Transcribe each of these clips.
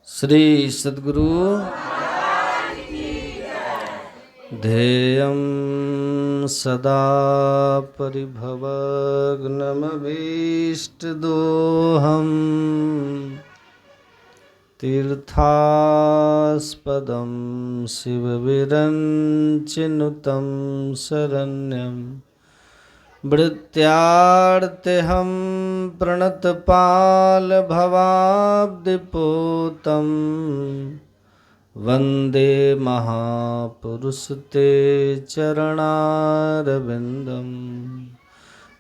श्री सद्गुरु ध्येयं सदा परिभवग्नमभीष्टदोहम् तीर्थास्पदं शिवविरञ्चिनुतं शरण्यं भृत्यार्तेऽहं प्रणतपालभवाब्धिपूतं वन्दे महापुरुषते चरणारविन्दं।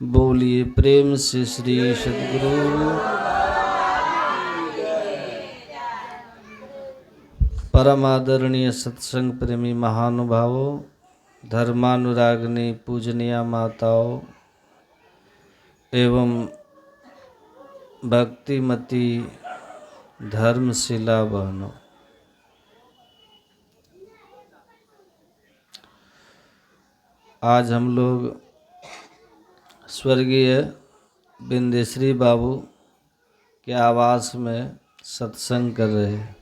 बोलिए प्रेम से श्री सद्गुरु परम आदरणीय सत्संग प्रेमी महानुभावों, धर्मानुरागिनी पूजनीय माताओं एवं भक्तिमती धर्मशिला बहनों, आज हम लोग स्वर्गीय बिंदेश्वरी बाबू के आवास में सत्संग कर रहे हैं।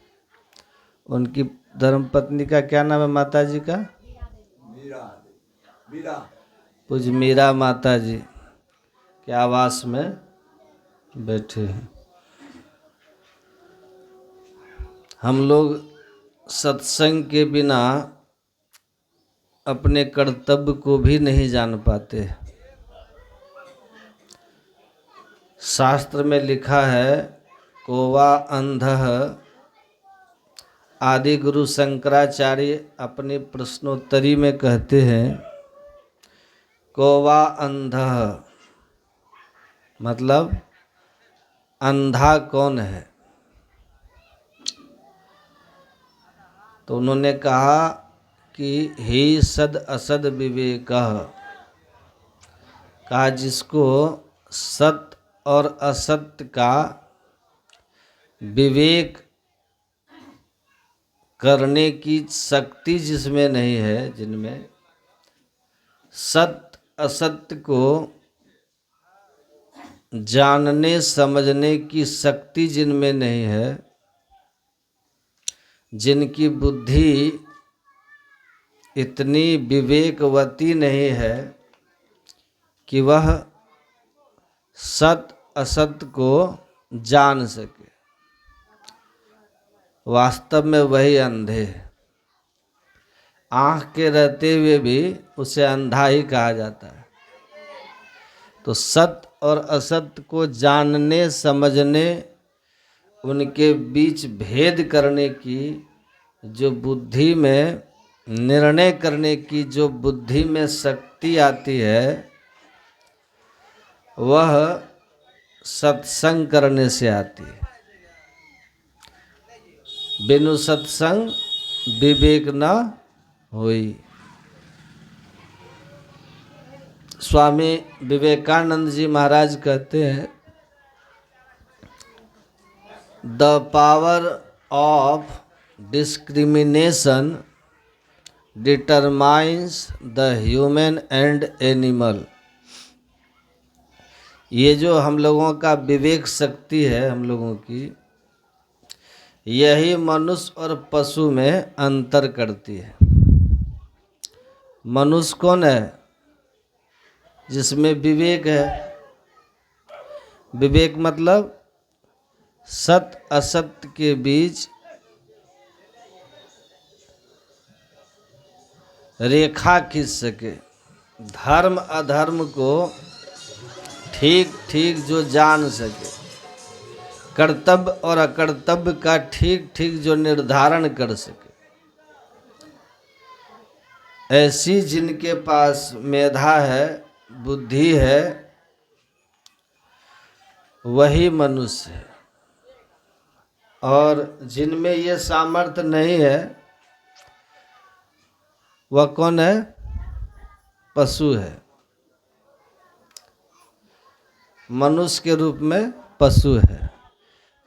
उनकी धर्मपत्नी का क्या नाम है माता जी का? पूज्य मीरा माता जी के आवास में बैठे हैं। हम लोग सत्संग के बिना अपने कर्तव्य को भी नहीं जान पाते। शास्त्र में लिखा है, कोवा अंधः, आदि गुरु शंकराचार्य अपने प्रश्नोत्तरी में कहते हैं, कोवा अंधः मतलब अंधा कौन है? तो उन्होंने कहा कि ही सद असद विवेकः, कहा जिसको सत्य और असत्य का विवेक करने की शक्ति जिसमें नहीं है, जिनमें सत्य असत्य को जानने समझने की शक्ति जिनमें नहीं है, जिनकी बुद्धि इतनी विवेकवती नहीं है कि वह सत्य असत्य को जान सके, वास्तव में वही अंधे हैं। आँख के रहते हुए भी उसे अंधा ही कहा जाता है। तो सत्य और असत्य को जानने समझने, उनके बीच भेद करने की जो बुद्धि में, निर्णय करने की जो बुद्धि में शक्ति आती है, वह सत्संग करने से आती है। बिनु सत्संग विवेक न होई। स्वामी विवेकानंद जी महाराज कहते हैं, the power of discrimination determines the human and animal. ये जो हम लोगों का विवेक शक्ति है, हम लोगों की, यही मनुष्य और पशु में अंतर करती है। मनुष्य कौन है? जिसमें विवेक है। विवेक मतलब सत्य असत्य के बीच रेखा खींच सके, धर्म अधर्म को ठीक ठीक जो जान सके, कर्तव्य और अकर्तव्य का ठीक ठीक जो निर्धारण कर सके। ऐसी जिनके पास मेधा है, बुद्धि है, वही मनुष्य है। और जिनमें ये सामर्थ्य नहीं है, वह कौन है? पशु है। मनुष्य के रूप में पशु है।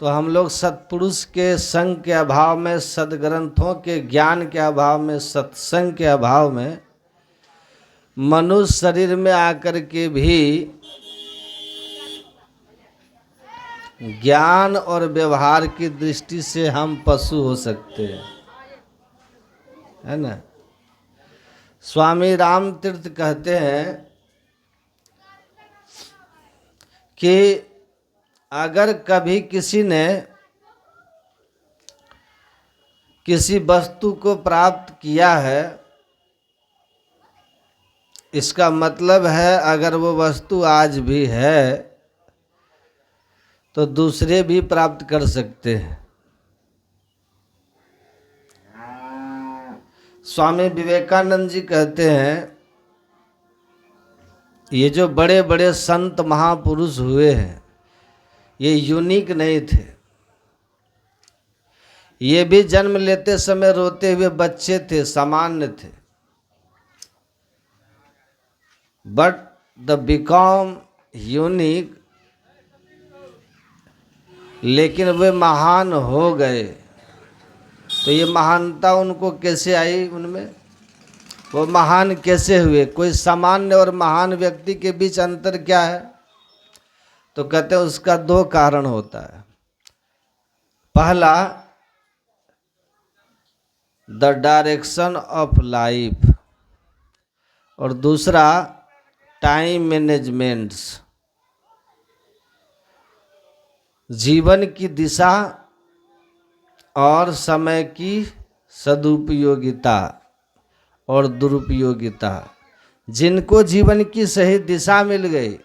तो हम लोग सत्पुरुष के संग के अभाव में, सद्ग्रंथों के ज्ञान के अभाव में, सत्संग के अभाव में, मनुष्य शरीर में आकर के भी ज्ञान और व्यवहार की दृष्टि से हम पशु हो सकते हैं, है ना। स्वामी राम तीर्थ कहते हैं कि अगर कभी किसी ने किसी वस्तु को प्राप्त किया है, इसका मतलब है अगर वो वस्तु आज भी है तो दूसरे भी प्राप्त कर सकते हैं। स्वामी विवेकानंद जी कहते हैं ये जो बड़े बड़े संत महापुरुष हुए हैं ये यूनिक नहीं थे। ये भी जन्म लेते समय रोते हुए बच्चे थे, सामान्य थे, बट द बिकॉम यूनिक, लेकिन वे महान हो गए। तो ये महानता उनको कैसे आई, उनमें वो महान कैसे हुए? कोई सामान्य और महान व्यक्ति के बीच अंतर क्या है? तो कहते हैं उसका दो कारण होता है। पहला, द डायरेक्शन ऑफ लाइफ, और दूसरा टाइम मैनेजमेंट्स, जीवन की दिशा और समय की सदुपयोगिता और दुरुपयोगिता। जिनको जीवन की सही दिशा मिल गई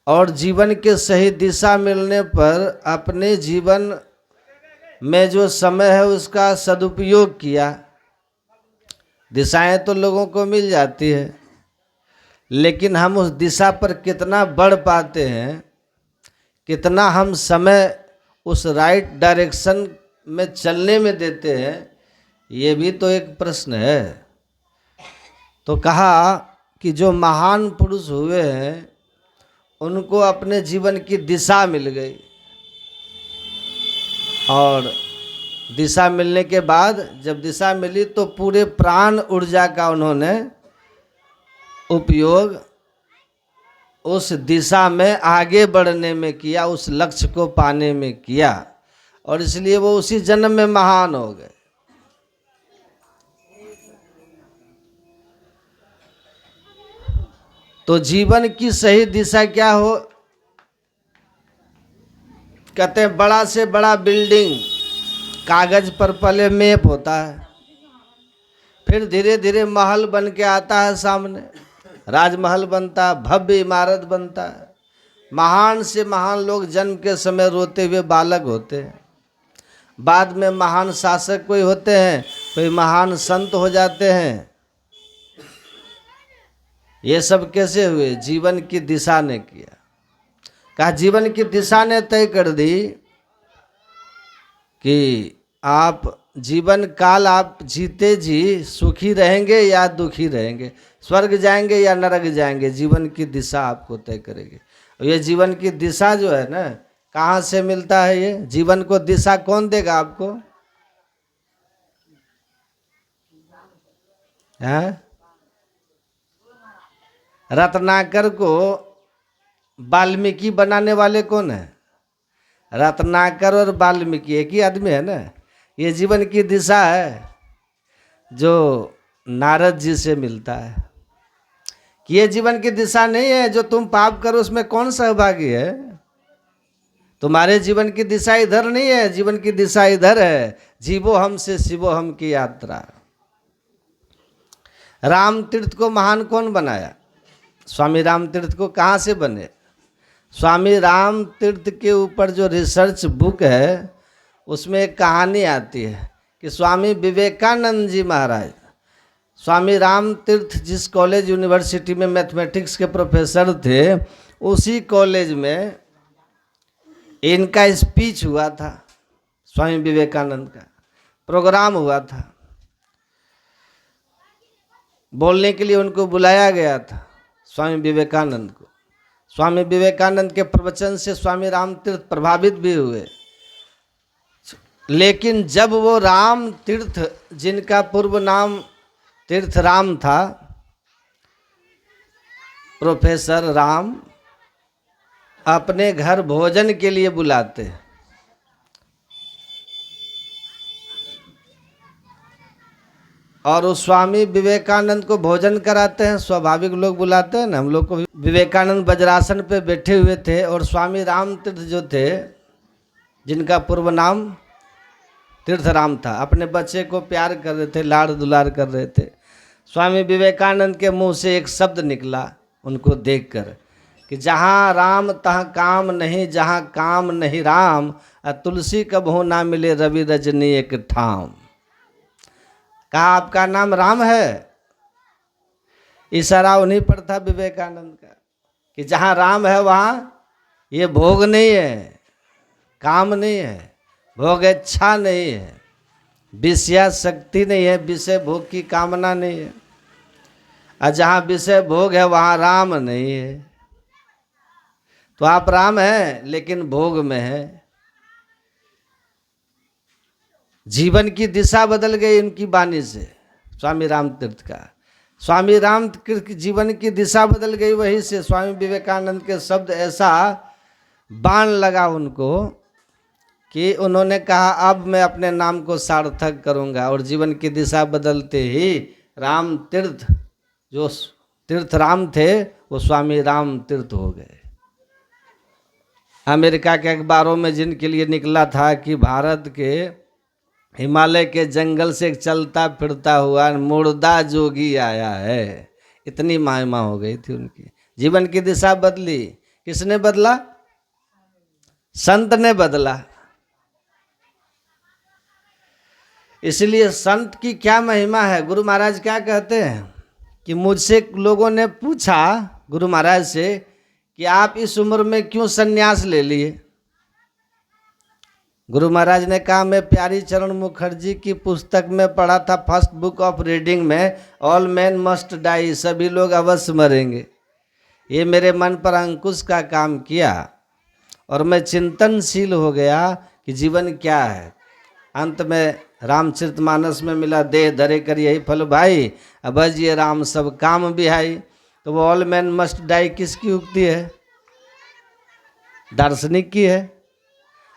और जीवन के सही दिशा मिलने पर अपने जीवन में जो समय है उसका सदुपयोग किया, दिशाएं तो लोगों को मिल जाती है, लेकिन हम उस दिशा पर कितना बढ़ पाते हैं, कितना हम समय उस राइट डायरेक्शन में चलने में देते हैं, ये भी तो एक प्रश्न है। तो कहा कि जो महान पुरुष हुए हैं उनको अपने जीवन की दिशा मिल गई, और दिशा मिलने के बाद जब दिशा मिली तो पूरे प्राण ऊर्जा का उन्होंने उपयोग उस दिशा में आगे बढ़ने में किया, उस लक्ष्य को पाने में किया, और इसलिए वो उसी जन्म में महान हो गए। तो जीवन की सही दिशा क्या हो? कहते हैं बड़ा से बड़ा बिल्डिंग कागज पर पहले मैप होता है, फिर धीरे धीरे महल बन के आता है सामने, राजमहल बनता है, भव्य इमारत बनता है। महान से महान लोग जन्म के समय रोते हुए बालक होते हैं, बाद में महान शासक कोई होते हैं, कोई महान संत हो जाते हैं। ये सब कैसे हुए? जीवन की दिशा ने किया। कहा जीवन की दिशा ने तय कर दी कि आप जीवन काल आप जीते जी सुखी रहेंगे या दुखी रहेंगे, स्वर्ग जाएंगे या नरक जाएंगे, जीवन की दिशा आपको तय करेगी। और ये जीवन की दिशा जो है ना, कहाँ से मिलता है? ये जीवन को दिशा कौन देगा आपको? हैं? रत्नाकर को वाल्मीकि बनाने वाले कौन है? रत्नाकर और वाल्मीकि एक ही आदमी है ना। ये जीवन की दिशा है जो नारद जी से मिलता है कि ये जीवन की दिशा नहीं है जो तुम पाप करो उसमें कौन सहभागी है। तुम्हारे जीवन की दिशा इधर नहीं है, जीवन की दिशा इधर है, जीवो हम से शिवो हम की यात्रा। राम तीर्थ को महान कौन बनाया? स्वामी राम तीर्थ को कहाँ से बने? स्वामी राम तीर्थ के ऊपर जो रिसर्च बुक है उसमें एक कहानी आती है कि स्वामी विवेकानंद जी महाराज, स्वामी राम तीर्थ जिस कॉलेज यूनिवर्सिटी में मैथमेटिक्स के प्रोफेसर थे, उसी कॉलेज में इनका स्पीच हुआ था, स्वामी विवेकानंद का प्रोग्राम हुआ था, बोलने के लिए उनको बुलाया गया था स्वामी विवेकानंद को। स्वामी विवेकानंद के प्रवचन से स्वामी राम तीर्थ प्रभावित भी हुए, लेकिन जब वो राम तीर्थ, जिनका पूर्व नाम तीर्थ राम था, प्रोफेसर राम, अपने घर भोजन के लिए बुलाते हैं। और उस स्वामी विवेकानंद को भोजन कराते हैं। स्वाभाविक लोग बुलाते हैं ना, हम लोग को। विवेकानंद वज्रासन पे बैठे हुए थे और स्वामी राम तीर्थ जो थे, जिनका पूर्व नाम तीर्थराम था, अपने बच्चे को प्यार कर रहे थे, लाड़ दुलार कर रहे थे। स्वामी विवेकानंद के मुंह से एक शब्द निकला उनको देखकर कि जहाँ राम तहाँ काम नहीं, जहाँ काम नहीं राम, तुलसी कबहू ना मिले रवि रजनी एक ठाम। कहा आपका नाम राम है? इशारा उन्हीं पर था विवेकानंद का कि जहाँ राम है वहाँ ये भोग नहीं है, काम नहीं है, भोग इच्छा नहीं है, विषया शक्ति नहीं है, विषय भोग की कामना नहीं है। और जहाँ विषय भोग है वहाँ राम नहीं है। तो आप राम हैं लेकिन भोग में है। जीवन की दिशा बदल गई इनकी वाणी से, स्वामी राम तीर्थ का। स्वामी राम तीर्थ की जीवन की दिशा बदल गई वहीं से। स्वामी विवेकानंद के शब्द ऐसा बाण लगा उनको कि उन्होंने कहा अब मैं अपने नाम को सार्थक करूंगा। और जीवन की दिशा बदलते ही राम तीर्थ, जो तीर्थ राम थे, वो स्वामी राम तीर्थ हो गए। अमेरिका के अखबारों में जिनके लिए निकला था कि भारत के हिमालय के जंगल से एक चलता फिरता हुआ मुर्दा जोगी आया है, इतनी महिमा हो गई थी उनकी। जीवन की दिशा बदली। किसने बदला? संत ने बदला। इसलिए संत की क्या महिमा है। गुरु महाराज क्या कहते हैं कि मुझसे लोगों ने पूछा गुरु महाराज से कि आप इस उम्र में क्यों सन्यास ले लिए। गुरु महाराज ने कहा मैं प्यारी चरण मुखर्जी की पुस्तक में पढ़ा था, फर्स्ट बुक ऑफ रीडिंग में, ऑल मैन मस्ट डाई, सभी लोग अवश्य मरेंगे। ये मेरे मन पर अंकुश का काम किया और मैं चिंतनशील हो गया कि जीवन क्या है। अंत में रामचरितमानस में मिला, देह धरे कर यही फल भाई, अबज ये राम सब काम बिहाई। तो वो ऑल मैन मस्ट डाई किसकी उक्ति है? दार्शनिक की है।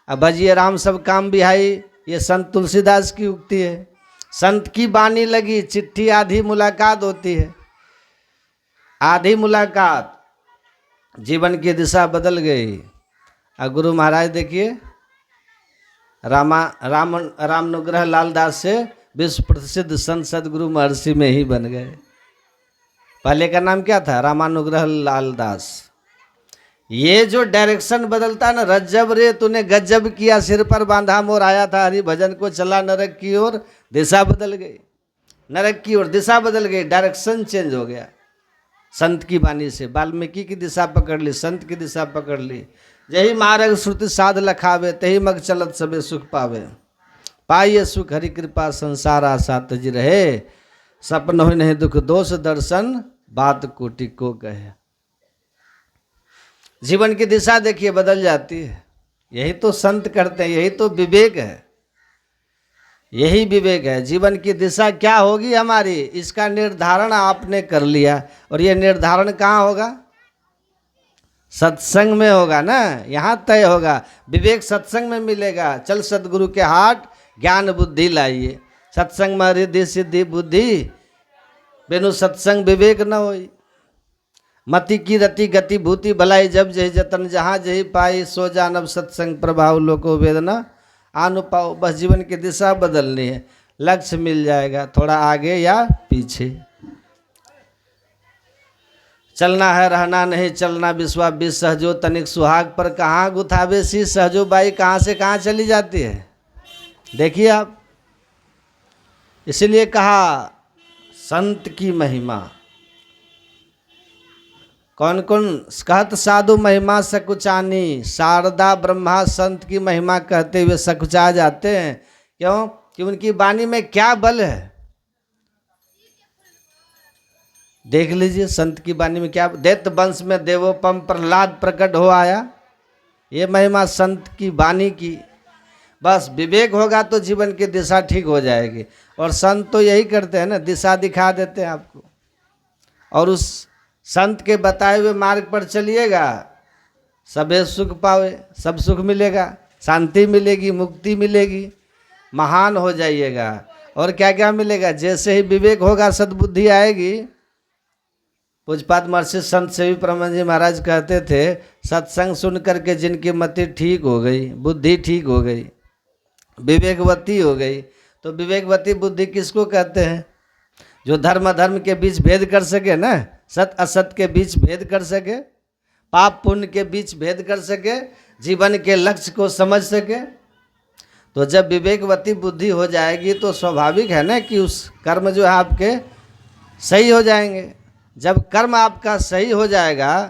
अबज ये राम सब काम बिहाई, ये संत तुलसीदास की उक्ति है। संत की बानी लगी, चिट्ठी आधी मुलाकात होती है। आधी मुलाकात, जीवन की दिशा बदल गई। और गुरु महाराज देखिए रामानुग्रह लाल दास से विश्व प्रसिद्ध संत सदगुरु महर्षि में ही बन गए। पहले का नाम क्या था? रामानुग्रह लाल दास। ये जो डायरेक्शन बदलता ना, रज्जब रे तूने गजब किया, सिर पर बांधा मोर, आया था हरि भजन को, चला नरक की ओर, दिशा बदल गई। नरक की ओर दिशा बदल गई, डायरेक्शन चेंज हो गया। संत की वाणी से वाल्मीकि की दिशा पकड़ ली, संत की दिशा पकड़ ली। जही मार्ग श्रुति साध लखावे, तही मग चलत सबे सुख पावे। पाइये सुख हरि कृपा, संसार आशा तज रहे, सपन हो नहीं दुख दोष दर्शन, बात कोटि को कहे। जीवन की दिशा देखिए बदल जाती है। यही तो संत करते हैं, यही तो विवेक है, यही विवेक है। जीवन की दिशा क्या होगी हमारी, इसका निर्धारण आपने कर लिया। और ये निर्धारण कहाँ होगा? सत्संग में होगा ना, यहाँ तय होगा। विवेक सत्संग में मिलेगा। चल सदगुरु के हाट, ज्ञान बुद्धि लाइए। सत्संग में रिद्धि सिद्धि बुद्धि, बिनु सत्संग विवेक न होई। मति की रति गति भूति भलाई, जब जही जतन जहाँ जही पाई, सो जानब सत्संग प्रभाव लोको वेदना आनु पाओ। बस जीवन की दिशा बदलनी है, लक्ष्य मिल जाएगा, थोड़ा आगे या पीछे चलना है, रहना नहीं चलना। विश्वा विष सहजो तनिक सुहाग पर, कहाँ गुथावे सी सहजो बाई, कहाँ से कहाँ चली जाती है। देखिए आप, इसीलिए कहा संत की महिमा। कौन कौन कहत साधु महिमा सकुचानी, शारदा ब्रह्मा संत की महिमा कहते हुए सकुचा जाते हैं। क्यों? कि उनकी वाणी में क्या बल है। देख लीजिए संत की वाणी में क्या। दैत्य वंश में देवोपम प्रहलाद प्रकट हो आया, ये महिमा संत की वाणी की। बस विवेक होगा तो जीवन की दिशा ठीक हो जाएगी। और संत तो यही करते हैं ना, दिशा दिखा देते हैं आपको। और उस संत के बताए हुए मार्ग पर चलिएगा सबे सुख पावे, सब सुख मिलेगा, शांति मिलेगी, मुक्ति मिलेगी, महान हो जाइएगा। और क्या क्या मिलेगा? जैसे ही विवेक होगा, सद्बुद्धि आएगी। पूज्यपाद महर्षि संत सेवी प्रमंद जी महाराज कहते थे, सत्संग सुन करके जिनकी मति ठीक हो गई, बुद्धि ठीक हो गई, विवेकवती हो गई। तो विवेकवती बुद्धि किसको कहते हैं? जो धर्म धर्म के बीच भेद कर सके ना, सत असत के बीच भेद कर सके, पाप पुण्य के बीच भेद कर सके, जीवन के लक्ष्य को समझ सके। तो जब विवेकवती बुद्धि हो जाएगी तो स्वाभाविक है ना कि उस कर्म जो है आपके सही हो जाएंगे। जब कर्म आपका सही हो जाएगा,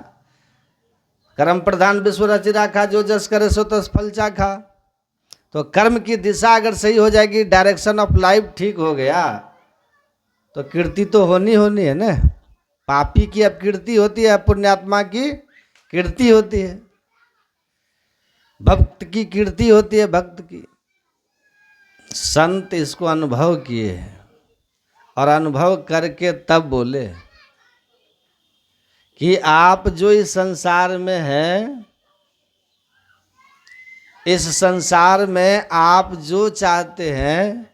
कर्म प्रधान विश्व रचि राखा, जो जस करे सो तस फल चाखा। तो कर्म की दिशा अगर सही हो जाएगी, डायरेक्शन ऑफ लाइफ ठीक हो गया, तो कीर्ति तो होनी है ना। पापी की अपकीर्ति होती है, पुण्यात्मा की कीर्ति होती है, भक्त की कीर्ति होती है, भक्त की। संत इसको अनुभव किए और अनुभव करके तब बोले कि आप जो इस संसार में हैं, इस संसार में आप जो चाहते हैं,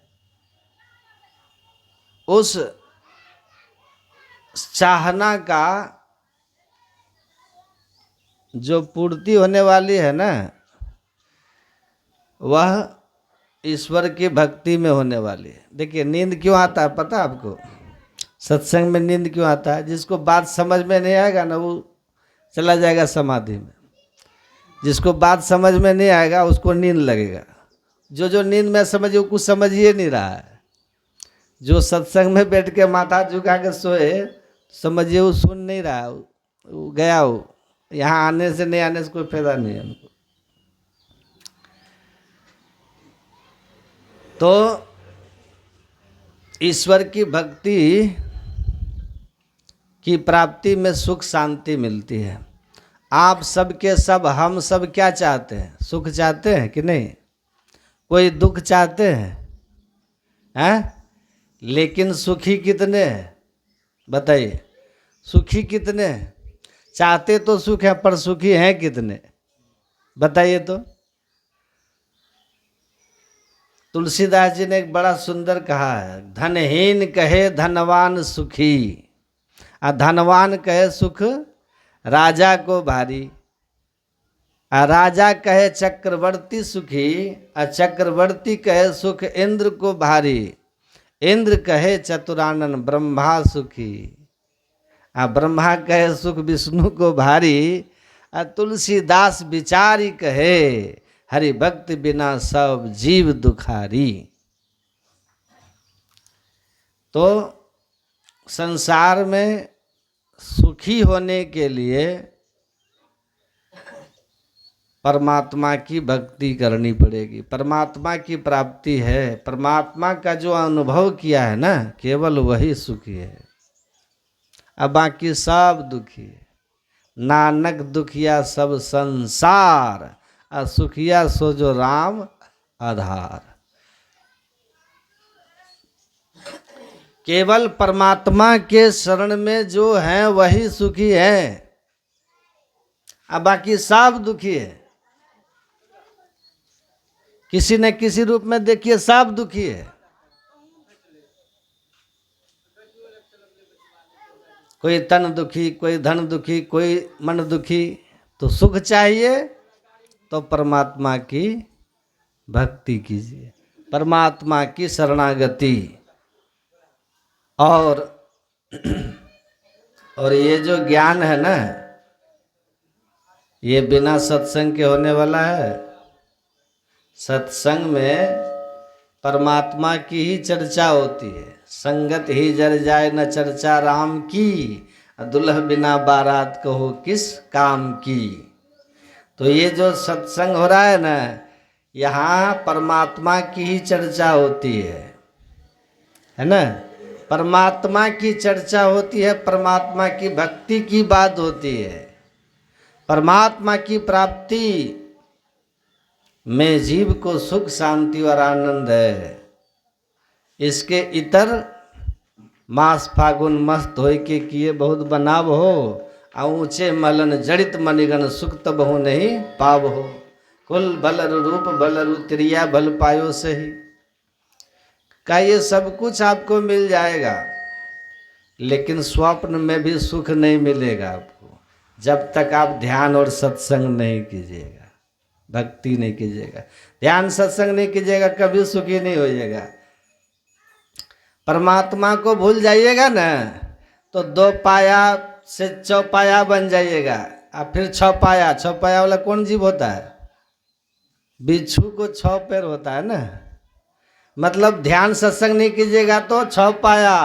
उस चाहना का जो पूर्ति होने वाली है ना, वह ईश्वर की भक्ति में होने वाली है। देखिए, नींद क्यों आता है पता है आपको? सत्संग में नींद क्यों आता है? जिसको बात समझ में नहीं आएगा ना, वो चला जाएगा समाधि में। जिसको बात समझ में नहीं आएगा उसको नींद लगेगा। जो नींद में समझे वो कुछ समझ ही नहीं रहा है। जो सत्संग में बैठ के माथा झुका के सोए, समझिए वो सुन नहीं रहा, वो गया। वो यहाँ आने से नहीं आने से कोई फायदा नहीं है उनको। तो ईश्वर की भक्ति की प्राप्ति में सुख शांति मिलती है। आप सब के सब, हम सब क्या चाहते हैं? सुख चाहते हैं कि नहीं? कोई दुख चाहते हैं? लेकिन सुखी कितने हैं बताइए? सुखी कितने हैं? चाहते तो सुख है, पर सुखी हैं कितने बताइए तो? तुलसीदास जी ने एक बड़ा सुंदर कहा है, धनहीन कहे धनवान सुखी, आ धनवान कहे सुख राजा को भारी, आ राजा कहे चक्रवर्ती सुखी, आ चक्रवर्ती कहे सुख इंद्र को भारी, इंद्र कहे चतुरानन ब्रह्मा सुखी, आ ब्रह्मा कहे सुख विष्णु को भारी, आ तुलसीदास विचारी कहे हरि भक्त बिना सब जीव दुखारी। तो संसार में सुखी होने के लिए परमात्मा की भक्ति करनी पड़ेगी। परमात्मा की प्राप्ति है। परमात्मा का जो अनुभव किया है ना, केवल वही सुखी है, अब बाकी सब दुखी है। नानक दुखिया सब संसार, असुखिया सो जो राम आधार। केवल परमात्मा के शरण में जो है वही सुखी है, अब बाकी सब दुखी है। किसी न किसी रूप में देखिए सब दुखी है। कोई तन दुखी, कोई धन दुखी, कोई मन दुखी। तो सुख चाहिए तो परमात्मा की भक्ति कीजिए, परमात्मा की शरणागति। और ये जो ज्ञान है ना, ये बिना सत्संग के होने वाला है। सत्संग में परमात्मा की ही चर्चा होती है। संगत ही जर जाए न चर्चा राम की, दुल्ह बिना बारात कहो किस काम की। तो ये जो सत्संग हो रहा है ना, यहाँ परमात्मा की ही चर्चा होती है ना। परमात्मा की चर्चा होती है, परमात्मा की भक्ति की बात होती है। परमात्मा की प्राप्ति में जीव को सुख शांति और आनंद है। इसके इतर मास फागुन मस्त होय के किए बहुत बनाव हो, आ ऊंचे मलन जड़ित मणिगण सुक्त बहु नहीं पाव हो। कुल बल रूप बल त्रिया बल पायो सही। का ये सब कुछ आपको मिल जाएगा, लेकिन स्वप्न में भी सुख नहीं मिलेगा आपको जब तक आप ध्यान और सत्संग नहीं कीजिएगा, भक्ति नहीं कीजिएगा। ध्यान सत्संग नहीं कीजिएगा कभी सुखी नहीं होइएगा। परमात्मा को भूल जाइएगा ना तो दो पाया से चौपाया बन जाइएगा, और फिर छपाया। छपाया वाला कौन जीव होता है? बिच्छू को 6 पैर होता है ना। मतलब ध्यान सत्संग नहीं कीजिएगा तो 6 पाया,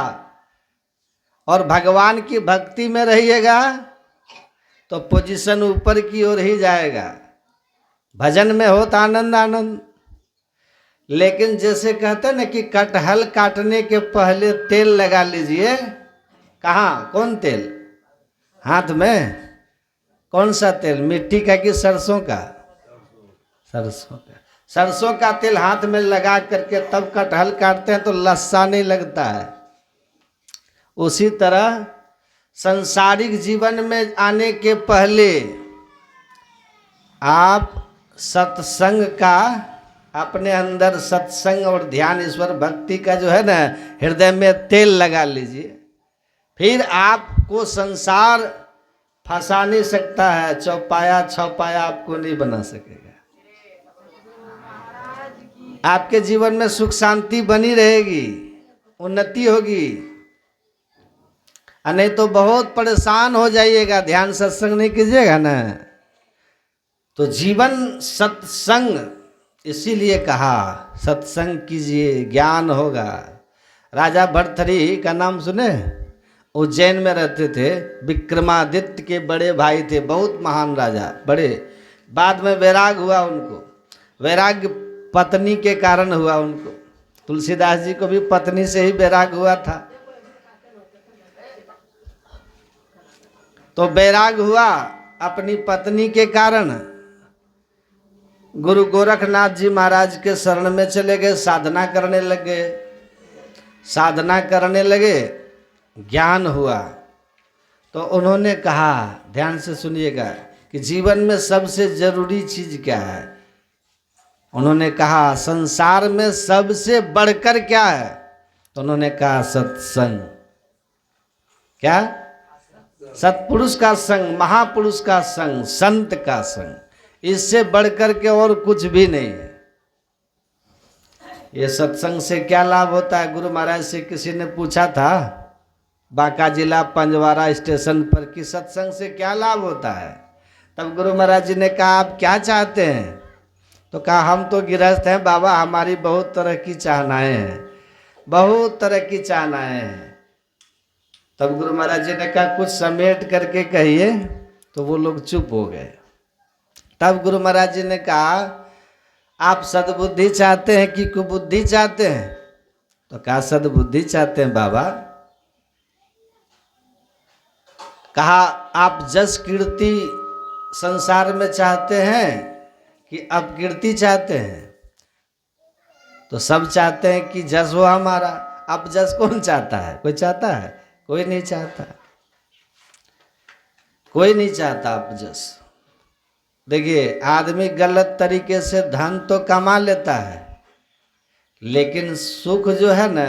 और भगवान की भक्ति में रहिएगा तो पोजीशन ऊपर की ओर ही जाएगा। भजन में होता आनंद आनंद। लेकिन जैसे कहते हैं ना कि कटहल काटने के पहले तेल लगा लीजिए। कहाँ? कौन तेल? हाथ में। कौन सा तेल? मिट्टी का कि सरसों का? सरसों का। सरसों का तेल हाथ में लगा करके तब कटहल काटते हैं तो लस्सा नहीं लगता है। उसी तरह संसारिक जीवन में आने के पहले आप सत्संग का, अपने अंदर सत्संग और ध्यान ईश्वर भक्ति का जो है ना हृदय में तेल लगा लीजिए। फिर आपको संसार फंसा नहीं सकता है। चौपाया छपाया आपको नहीं बना सकेगा। आपके जीवन में सुख शांति बनी रहेगी, उन्नति होगी। नहीं तो बहुत परेशान हो जाइएगा, ध्यान सत्संग नहीं कीजिएगा ना तो। जीवन सत्संग, इसीलिए कहा सत्संग कीजिए ज्ञान होगा। राजा भर्तृहरि का नाम सुने? उज्जैन में रहते थे। विक्रमादित्य के बड़े भाई थे, बहुत महान राजा, बड़े। बाद में वैराग हुआ उनको। वैराग्य पत्नी के कारण हुआ उनको। तुलसीदास जी को भी पत्नी से ही वैराग हुआ था। तो वैराग हुआ अपनी पत्नी के कारण। गुरु गोरखनाथ जी महाराज के शरण में चले गए, साधना करने लगे। साधना करने लगे, ज्ञान हुआ तो उन्होंने कहा, ध्यान से सुनिएगा, कि जीवन में सबसे जरूरी चीज क्या है? उन्होंने कहा संसार में सबसे बढ़कर क्या है? तो उन्होंने कहा सत्संग। क्या? सत्पुरुष का संग, महापुरुष का संग, संत का संग। इससे बढ़कर के और कुछ भी नहीं है। ये सत्संग से क्या लाभ होता है? गुरु महाराज से किसी ने पूछा था बांका जिला पंजवारा स्टेशन पर कि सत्संग से क्या लाभ होता है? तब गुरु महाराज जी ने कहा आप क्या चाहते हैं? तो कहा हम तो गृहस्थ हैं बाबा, हमारी बहुत तरह की चाहनाएं हैं, बहुत तरह की चाहनाएं हैं। तब गुरु महाराज जी ने कहा कुछ समेट करके कहिए। तो वो लोग चुप हो गए। तब गुरु महाराज जी ने कहा आप सद्बुद्धि चाहते हैं कि कुबुद्धि चाहते हैं? तो कहा सद्बुद्धि चाहते हैं बाबा। कहा आप जस कीर्ति संसार में चाहते हैं कि अपकीर्ति चाहते हैं? तो सब चाहते हैं कि जस हो हमारा। अब जस कौन चाहता है? कोई चाहता है? कोई नहीं चाहता। कोई नहीं चाहता अब जस। देखिए आदमी गलत तरीके से धन तो कमा लेता है, लेकिन सुख जो है ना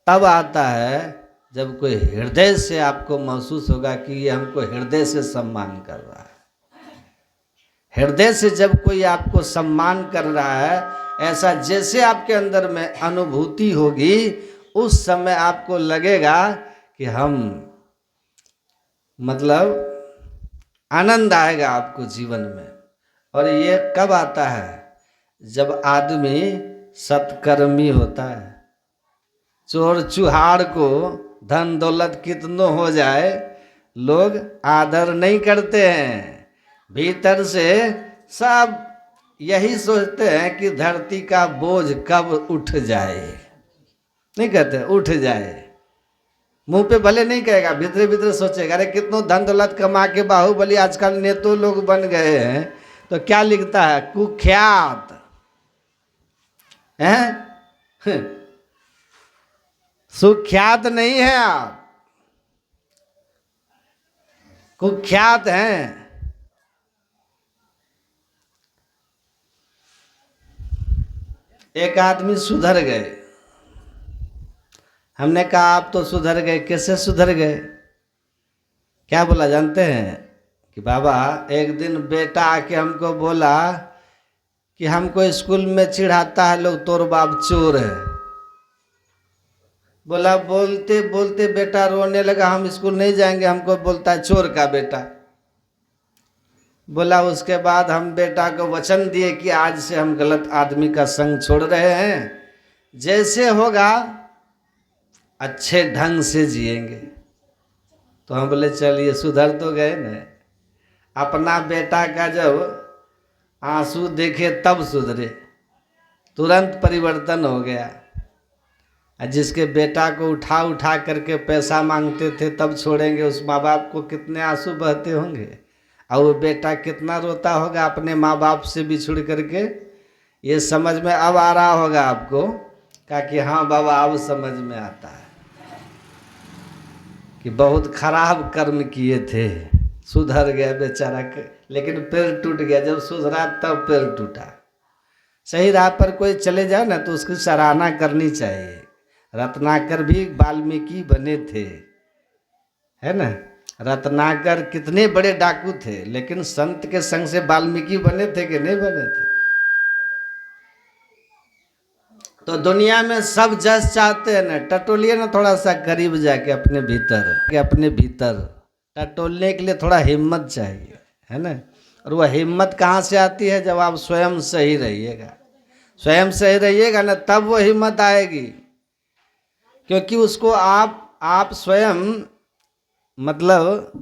तब आता है जब कोई हृदय से आपको महसूस होगा कि ये हमको हृदय से सम्मान कर रहा है। हृदय से जब कोई आपको सम्मान कर रहा है, ऐसा जैसे आपके अंदर में अनुभूति होगी, उस समय आपको लगेगा कि हम, मतलब आनंद आएगा आपको जीवन में। और ये कब आता है? जब आदमी सत्कर्मी होता है। चोर चुहाड़ को धन दौलत कितनो हो जाए, लोग आदर नहीं करते हैं। भीतर से सब यही सोचते हैं कि धरती का बोझ कब उठ जाए। नहीं कहते उठ जाए, मुंह पे भले नहीं कहेगा, भीतर भीतर सोचेगा अरे कितनो धन दौलत कमा के बाहुबली आजकल नेतो लोग बन गए हैं। तो क्या लिखता है? कुख्यात हैं? सुख्यात नहीं है आप। कुख्यात हैं। एक आदमी सुधर गए, हमने कहा आप तो सुधर गए, कैसे सुधर गए? क्या बोला जानते हैं? कि बाबा एक दिन बेटा आके हमको बोला कि हमको स्कूल में चिढ़ाता है लोग, तोर बाप चोर है। बोला बोलते बोलते बेटा रोने लगा, हम स्कूल नहीं जाएंगे, हमको बोलता है चोर का बेटा। बोला उसके बाद हम बेटा को वचन दिए कि आज से हम गलत आदमी का संग छोड़ रहे हैं, जैसे होगा अच्छे ढंग से जिएंगे। तो हम बोले चलिए सुधर तो गए न। अपना बेटा का जब आंसू देखे तब सुधरे, तुरंत परिवर्तन हो गया। जिसके बेटा को उठा उठा करके पैसा मांगते थे तब छोड़ेंगे, उस माँ बाप को कितने आंसू बहते होंगे, और वो बेटा कितना रोता होगा अपने माँ बाप से बिछुड़ करके। ये समझ में अब आ रहा होगा आपको, कहा कि हाँ बाबा अब समझ में आता है कि बहुत खराब कर्म किए थे, सुधर गया बेचारा लेकिन पैर टूट गया। जब सुधरा तब पैर टूटा। सही राह पर कोई चले जाए ना तो उसकी सराहना करनी चाहिए। रत्नाकर भी वाल्मीकि बने थे, है ना। रत्नाकर कितने बड़े डाकू थे, लेकिन संत के संग से वाल्मीकि बने थे कि नहीं बने थे? तो दुनिया में सब जस चाहते हैं ना, टटोलिए ना थोड़ा सा करीब जाके अपने भीतर टटोलने के लिए थोड़ा हिम्मत चाहिए, है ना। और वह हिम्मत कहाँ से आती है? जब आप स्वयं सही रहिएगा। स्वयं सही रहिएगा ना तब वो हिम्मत आएगी, क्योंकि उसको आप स्वयं मतलब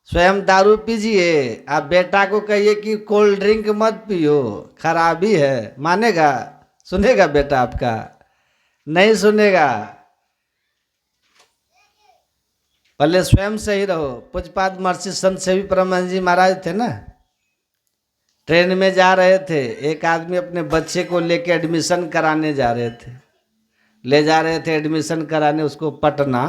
स्वयं दारू पीजिए, आप बेटा को कहिए कि कोल्ड ड्रिंक मत पियो, खराबी है, मानेगा? सुनेगा बेटा आपका? नहीं सुनेगा। पहले स्वयं सही रहो। पूज्यपाद महर्षि संत सेवी परमानंद जी महाराज थे ना, ट्रेन में जा रहे थे, एक आदमी अपने बच्चे को लेके एडमिशन कराने जा रहे थे, एडमिशन कराने उसको पटना।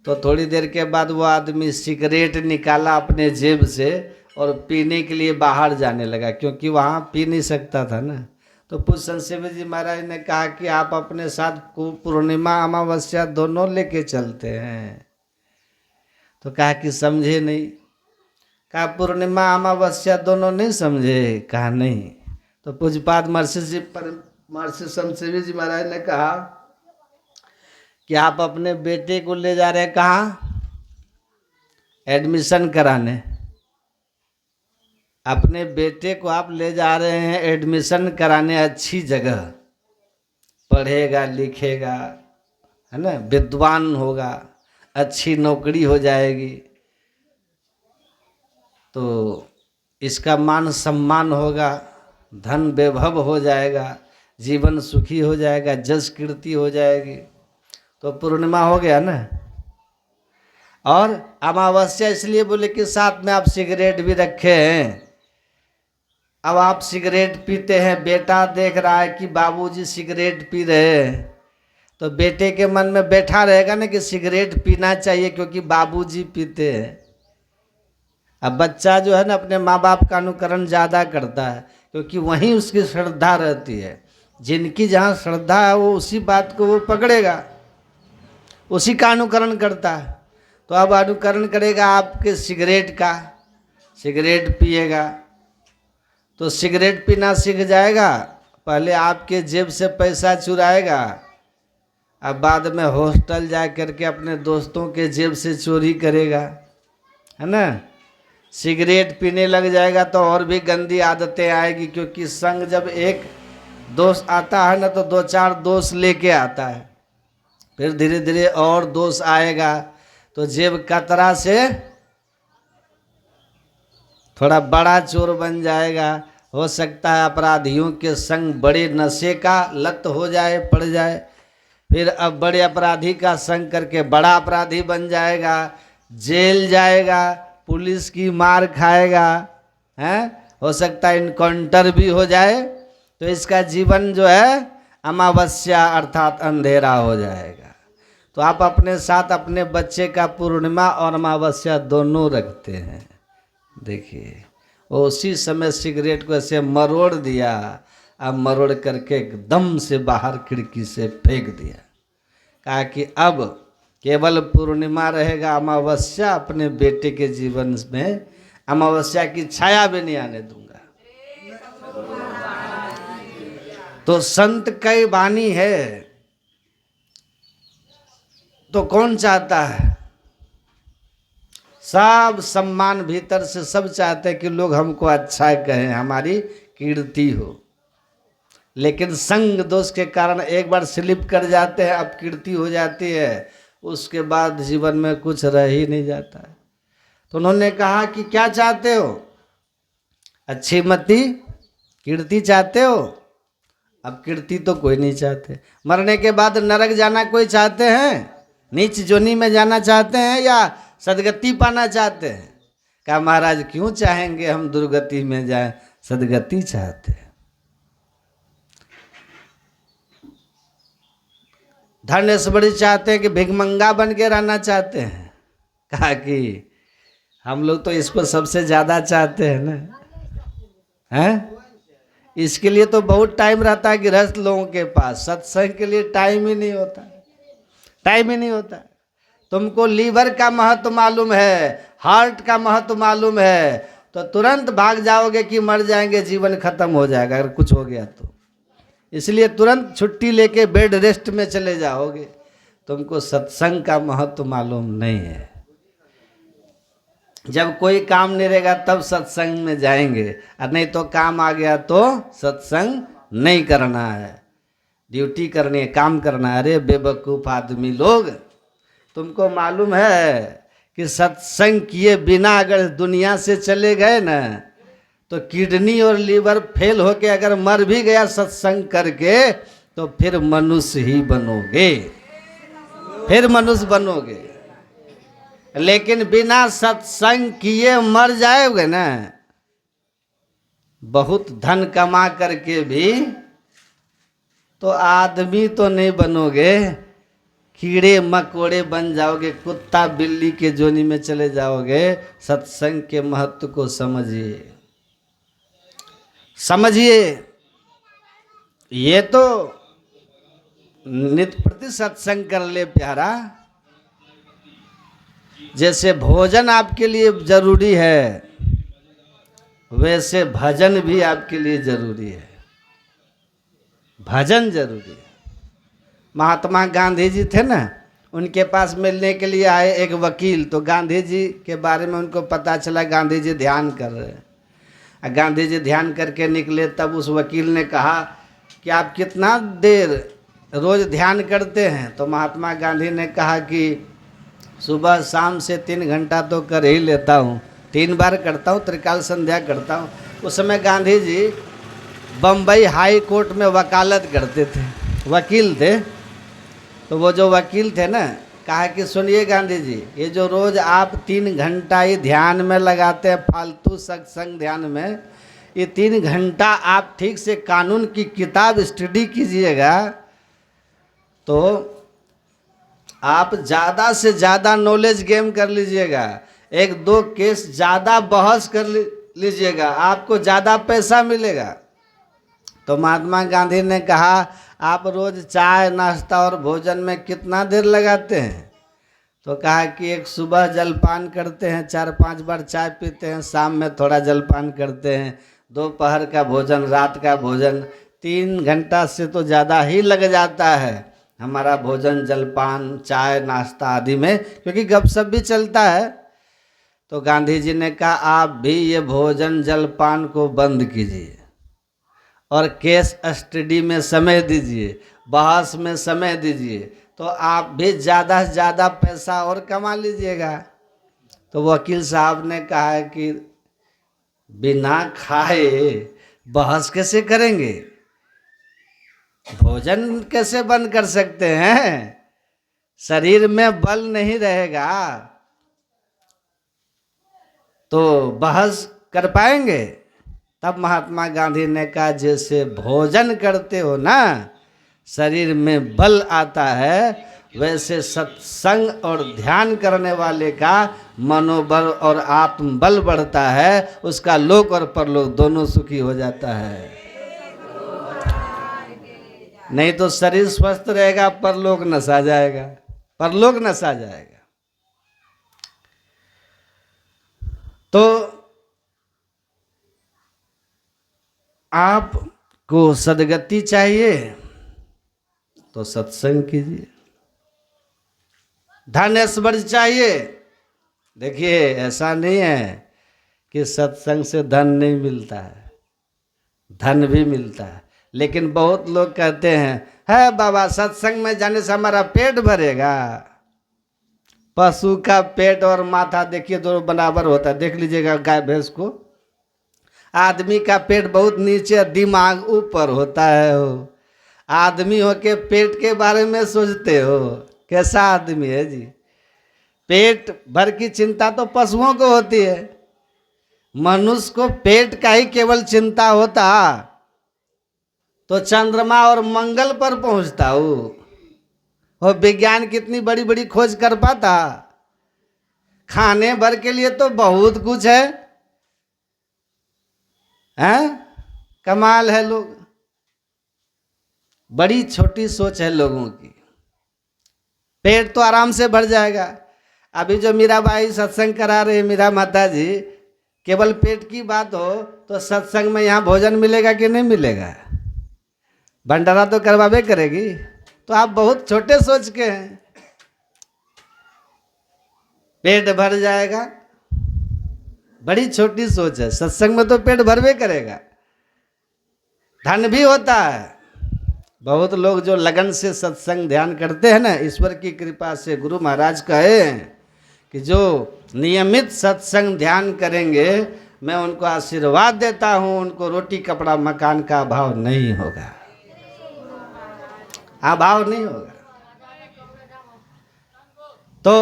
तो थोड़ी देर के बाद वो आदमी सिगरेट निकाला अपने जेब से और पीने के लिए बाहर जाने लगा, क्योंकि वहाँ पी नहीं सकता था ना। तो पूज्य संत सेवी जी महाराज ने कहा कि आप अपने साथ पूर्णिमा अमावस्या दोनों लेके चलते हैं। तो कहा कि समझे नहीं। कहा पूर्णिमा अमावस्या दोनों नहीं समझे? कहा नहीं। तो पूज्यपाद महर्षि संत सेवी जी महाराज ने कहा कि आप अपने बेटे को ले जा रहे हैं कहाँ? एडमिशन कराने। अपने बेटे को आप ले जा रहे हैं एडमिशन कराने अच्छी जगह, पढ़ेगा लिखेगा, है ना, विद्वान होगा, अच्छी नौकरी हो जाएगी, तो इसका मान सम्मान होगा, धन वैभव हो जाएगा, जीवन सुखी हो जाएगा, जस कीर्ति हो जाएगी। तो पूर्णिमा हो गया ना। और अमावस्या इसलिए बोले कि साथ में आप सिगरेट भी रखे हैं। अब आप सिगरेट पीते हैं, बेटा देख रहा है कि बाबूजी सिगरेट पी रहे हैं, तो बेटे के मन में बैठा रहेगा ना कि सिगरेट पीना चाहिए क्योंकि बाबूजी पीते हैं। अब बच्चा जो है ना अपने माँ बाप का अनुकरण ज़्यादा करता है, क्योंकि वहीं उसकी श्रद्धा रहती है। जिनकी जहाँ श्रद्धा है वो उसी बात को वो पकड़ेगा, उसी का अनुकरण करता है। तो अब अनुकरण करेगा आपके सिगरेट का, सिगरेट पिएगा तो सिगरेट पीना सीख जाएगा। पहले आपके जेब से पैसा चुराएगा, अब बाद में हॉस्टल जा करके अपने दोस्तों के जेब से चोरी करेगा, है ना। सिगरेट पीने लग जाएगा तो और भी गंदी आदतें आएगी, क्योंकि संग जब एक दोस्त आता है ना तो दो चार दोस्त लेके आता है, फिर धीरे धीरे और दोस्त आएगा, तो जेब कतरा से थोड़ा बड़ा चोर बन जाएगा। हो सकता है अपराधियों के संग बड़े नशे का लत हो जाए, पड़ जाए, फिर अब बड़े अपराधी का संग करके बड़ा अपराधी बन जाएगा, जेल जाएगा, पुलिस की मार खाएगा, हैं, हो सकता है इनकाउंटर भी हो जाए। तो इसका जीवन जो है अमावस्या अर्थात अंधेरा हो जाएगा। तो आप अपने साथ अपने बच्चे का पूर्णिमा और अमावस्या दोनों रखते हैं। देखिए वो उसी समय सिगरेट को ऐसे मरोड़ दिया, अब मरोड़ करके एकदम से बाहर खिड़की से फेंक दिया। कहा कि अब केवल पूर्णिमा रहेगा, अमावस्या अपने बेटे के जीवन में अमावस्या की छाया भी नहीं आने दूंगा। तो संत कई वाणी है, तो कौन चाहता है? सब सम्मान भीतर से सब चाहते हैं कि लोग हमको अच्छा कहें, हमारी कीर्ति हो। लेकिन संग दोष के कारण एक बार स्लिप कर जाते हैं, अब कीर्ति हो जाती है, उसके बाद जीवन में कुछ रह ही नहीं जाता है। तो उन्होंने कहा कि क्या चाहते हो? अच्छी मति कीर्ति चाहते हो? अब कीर्ति तो कोई नहीं चाहते। मरने के बाद नरक जाना कोई चाहते हैं? नीच जोनी में जाना चाहते हैं या सदगति पाना चाहते हैं? कहा महाराज क्यों चाहेंगे हम दुर्गति में जाएं, सदगति चाहते हैं। धन ऐश्वर्य चाहते हैं कि भिखमंगा बन के रहना चाहते हैं? कहा कि हम लोग तो इसको सबसे ज्यादा चाहते हैं ना, हैं? इसके लिए तो बहुत टाइम रहता है गृहस्थ लोगों के पास, सत्संग के लिए टाइम ही नहीं होता, टाइम ही नहीं होता। तुमको लीवर का महत्व मालूम है, हार्ट का महत्व मालूम है, तो तुरंत भाग जाओगे कि मर जाएंगे, जीवन खत्म हो जाएगा अगर कुछ हो गया तो। इसलिए तुरंत छुट्टी लेके बेड रेस्ट में चले जाओगे। तुमको सत्संग का महत्व मालूम नहीं है। जब कोई काम नहीं रहेगा तब सत्संग में जाएंगे, और नहीं तो काम आ गया तो सत्संग नहीं करना है, ड्यूटी करनी है, काम करना है। अरे बेवकूफ़ आदमी लोग, तुमको मालूम है कि सत्संग किए बिना अगर दुनिया से चले गए ना, तो किडनी और लीवर फेल होके अगर मर भी गया सत्संग करके, तो फिर मनुष्य ही बनोगे, फिर मनुष्य बनोगे। लेकिन बिना सत्संग किए मर जाओगे ना, बहुत धन कमा करके भी तो आदमी तो नहीं बनोगे, कीड़े मकोड़े बन जाओगे, कुत्ता बिल्ली के जोनी में चले जाओगे। सत्संग के महत्व को समझिए, समझिए। ये तो नित्य प्रति सत्संग कर ले प्यारा। जैसे भोजन आपके लिए जरूरी है, वैसे भजन भी आपके लिए जरूरी है, भजन जरूरी है। महात्मा गांधी जी थे ना, उनके पास मिलने के लिए आए एक वकील, तो गांधी जी के बारे में उनको पता चला गांधी जी ध्यान कर रहे हैं। गांधी जी ध्यान करके निकले, तब उस वकील ने कहा कि आप कितना देर रोज़ ध्यान करते हैं? तो महात्मा गांधी ने कहा कि सुबह शाम से 3 घंटा तो कर ही लेता हूँ, 3 बार करता हूँ, त्रिकाल संध्या करता हूँ। उस समय गांधी जी बम्बई हाई कोर्ट में वकालत करते थे, वकील थे। तो वो जो वकील थे ना, कहा कि सुनिए गांधी जी, ये जो रोज़ आप 3 घंटा ही ध्यान में लगाते हैं, फालतू सत्संग ध्यान में, ये 3 घंटा आप ठीक से कानून की किताब स्टडी कीजिएगा तो आप ज़्यादा से ज़्यादा नॉलेज गेम कर लीजिएगा, 1-2 केस ज़्यादा बहस कर लीजिएगा, आपको ज़्यादा पैसा मिलेगा। तो महात्मा गांधी ने कहा आप रोज़ चाय नाश्ता और भोजन में कितना देर लगाते हैं? तो कहा कि एक सुबह जलपान करते हैं, 4-5 बार चाय पीते हैं, शाम में थोड़ा जलपान करते हैं, दोपहर का भोजन, रात का भोजन, 3 घंटा से तो ज़्यादा ही लग जाता है हमारा भोजन, जलपान, चाय नाश्ता आदि में, क्योंकि गपशप भी चलता है। तो गांधी जी ने कहा आप भी ये भोजन जलपान को बंद कीजिए और केस स्टडी में समय दीजिए, बहस में समय दीजिए, तो आप भी ज़्यादा से ज़्यादा पैसा और कमा लीजिएगा। तो वकील साहब ने कहा है कि बिना खाए बहस कैसे करेंगे, भोजन कैसे बंद कर सकते हैं, शरीर में बल नहीं रहेगा तो बहस कर पाएंगे? तब महात्मा गांधी ने कहा जैसे भोजन करते हो ना, शरीर में बल आता है, वैसे सत्संग और ध्यान करने वाले का मनोबल और आत्मबल बढ़ता है, उसका लोक और परलोक दोनों सुखी हो जाता है। नहीं तो शरीर स्वस्थ रहेगा, परलोक नसा जाएगा, परलोक नसा जाएगा। तो आपको सद्गति चाहिए तो सत्संग कीजिए। धन ऐश्वर्य चाहिए, देखिए ऐसा नहीं है कि सत्संग से धन नहीं मिलता है, धन भी मिलता है। लेकिन बहुत लोग कहते हैं, है बाबा सत्संग में जाने से हमारा पेट भरेगा। पशु का पेट और माथा देखिए दोनों बराबर होता है, देख लीजिएगा गाय भैंस को। आदमी का पेट बहुत नीचे, दिमाग ऊपर होता है। हो आदमी हो के पेट के बारे में सोचते हो, कैसा आदमी है जी। पेट भर की चिंता तो पशुओं को होती है, मनुष्य को पेट का ही केवल चिंता होता तो चंद्रमा और मंगल पर पहुंचता हो। और विज्ञान कितनी बड़ी बड़ी खोज कर पाता। खाने भर के लिए तो बहुत कुछ है, हैं? कमाल है लोग, बड़ी छोटी सोच है लोगों की। पेट तो आराम से भर जाएगा। अभी जो मीराबाई सत्संग करा रहे मीरा माता जी, केवल पेट की बात हो तो सत्संग में यहाँ भोजन मिलेगा कि नहीं मिलेगा? भंडारा तो करवावे करेगी। तो आप बहुत छोटे सोच के हैं। पेट भर जाएगा, बड़ी छोटी सोच है। सत्संग में तो पेट भरवे करेगा, धन भी होता है। बहुत लोग जो लगन से सत्संग ध्यान करते हैं ना, ईश्वर की कृपा से गुरु महाराज कहे कि जो नियमित सत्संग ध्यान करेंगे, मैं उनको आशीर्वाद देता हूं, उनको रोटी कपड़ा मकान का अभाव नहीं होगा, अभाव नहीं होगा। तो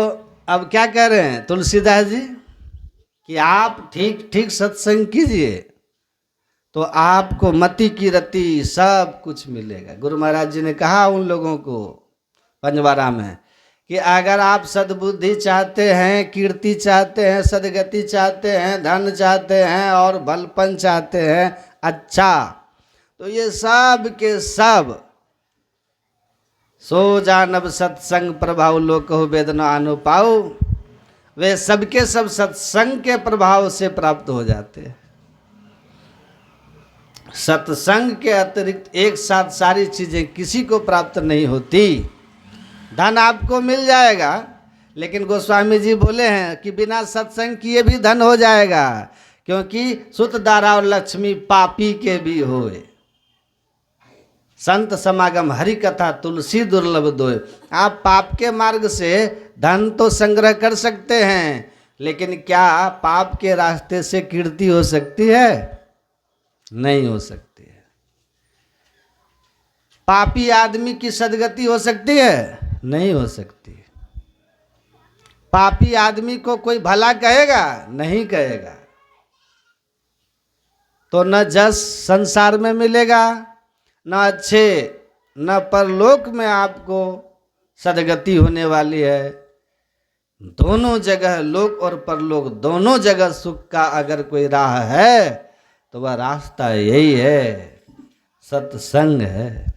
अब क्या कह रहे हैं तुलसीदास जी कि आप ठीक ठीक सत्संग कीजिए तो आपको मति की रति सब कुछ मिलेगा। गुरु महाराज जी ने कहा उन लोगों को पंजवारा में कि अगर आप सद्बुद्धि चाहते हैं, कीर्ति चाहते हैं, सदगति चाहते हैं, धन चाहते हैं और बलपन चाहते हैं, अच्छा, तो ये सब के सब सो जानब सत्संग प्रभाव लोक वेदना अनुपाऊ, वे सबके सब सत्संग के प्रभाव से प्राप्त हो जाते हैं। सत्संग के अतिरिक्त एक साथ सारी चीजें किसी को प्राप्त नहीं होती। धन आपको मिल जाएगा, लेकिन गोस्वामी जी बोले हैं कि बिना सत्संग किए भी धन हो जाएगा, क्योंकि सुत दारा और लक्ष्मी पापी के भी होए। संत समागम हरि कथा तुलसी दुर्लभ दोय। आप पाप के मार्ग से धन तो संग्रह कर सकते हैं, लेकिन क्या पाप के रास्ते से कीर्ति हो सकती है? नहीं हो सकती है। पापी आदमी की सदगति हो सकती है? नहीं हो सकती। पापी आदमी को कोई भला कहेगा? नहीं कहेगा। तो न जस संसार में मिलेगा, न अच्छे न परलोक में आपको सदगति होने वाली है। दोनों जगह, लोक और परलोक दोनों जगह सुख का अगर कोई राह है तो वह रास्ता यही है, सत्संग है।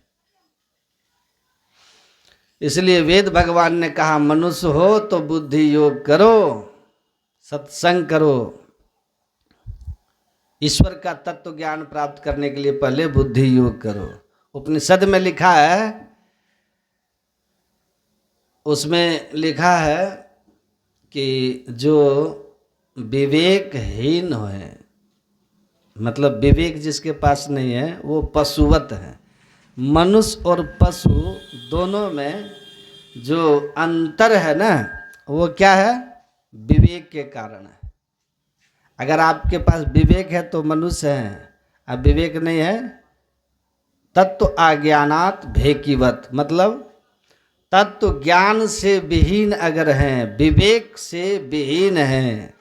इसलिए वेद भगवान ने कहा मनुष्य हो तो बुद्धि योग करो, सत्संग करो। ईश्वर का तत्व ज्ञान प्राप्त करने के लिए पहले बुद्धि योग करो। उपनिषद में लिखा है, उसमें लिखा है कि जो विवेकहीन है, मतलब विवेक जिसके पास नहीं है, वो पशुवत है। मनुष्य और पशु दोनों में जो अंतर है ना, वो क्या है? विवेक के कारण है। अगर आपके पास विवेक है तो मनुष्य हैं, अब विवेक नहीं है, तत्व अज्ञानात भेकीवत, मतलब तत्व ज्ञान से विहीन अगर हैं, विवेक से विहीन हैं,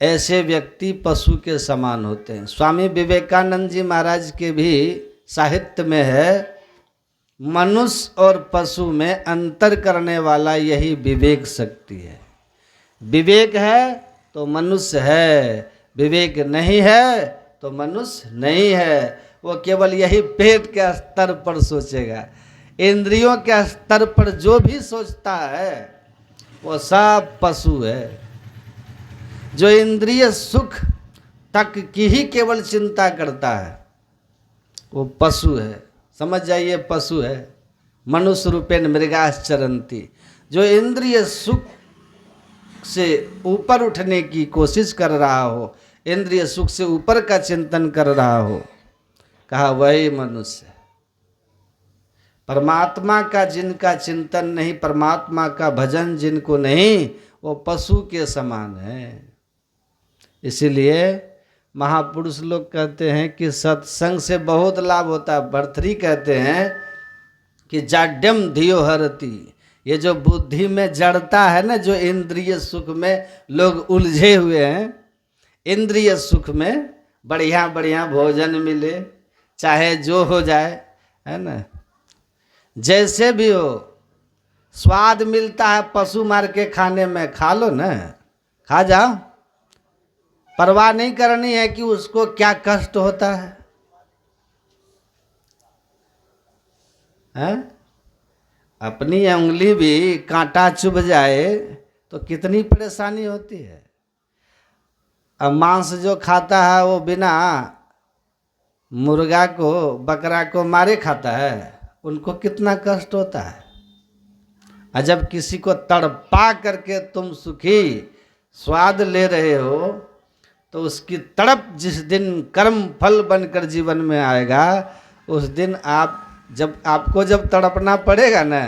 ऐसे व्यक्ति पशु के समान होते हैं। स्वामी विवेकानंद जी महाराज के भी साहित्य में है, मनुष्य और पशु में अंतर करने वाला यही विवेक शक्ति है। विवेक है तो मनुष्य है, विवेक नहीं है तो मनुष्य नहीं है। वो केवल यही पेट के स्तर पर सोचेगा। इंद्रियों के स्तर पर जो भी सोचता है वो सब पशु है। जो इंद्रिय सुख तक की ही केवल चिंता करता है वो पशु है। समझ जाइए, पशु है। मनुष्य रूपेण मृगाश्चरन्ति। जो इंद्रिय सुख से ऊपर उठने की कोशिश कर रहा हो, इंद्रिय सुख से ऊपर का चिंतन कर रहा हो, कहा वही मनुष्य है। परमात्मा का जिनका चिंतन नहीं, परमात्मा का भजन जिनको नहीं, वो पशु के समान है। इसीलिए महापुरुष लोग कहते हैं कि सत्संग से बहुत लाभ होता है। भर्तृहरि कहते हैं कि जाड्यम धियो हरति। ये जो बुद्धि में जड़ता है ना, जो इंद्रिय सुख में लोग उलझे हुए हैं, इंद्रिय सुख में बढ़िया बढ़िया भोजन मिले, चाहे जो हो जाए, है ना, जैसे भी हो, स्वाद मिलता है पशु मार के खाने में, खा लो ना, खा जाओ। परवाह नहीं करनी है कि उसको क्या कष्ट होता है, हैं? अपनी उंगली भी कांटा चुभ जाए तो कितनी परेशानी होती है। अब मांस जो खाता है वो बिना मुर्गा को, बकरा को मारे खाता है, उनको कितना कष्ट होता है। और जब किसी को तड़पा करके तुम सुखी स्वाद ले रहे हो, तो उसकी तड़प जिस दिन कर्म फल बनकर जीवन में आएगा, उस दिन आपको जब तड़पना पड़ेगा ना,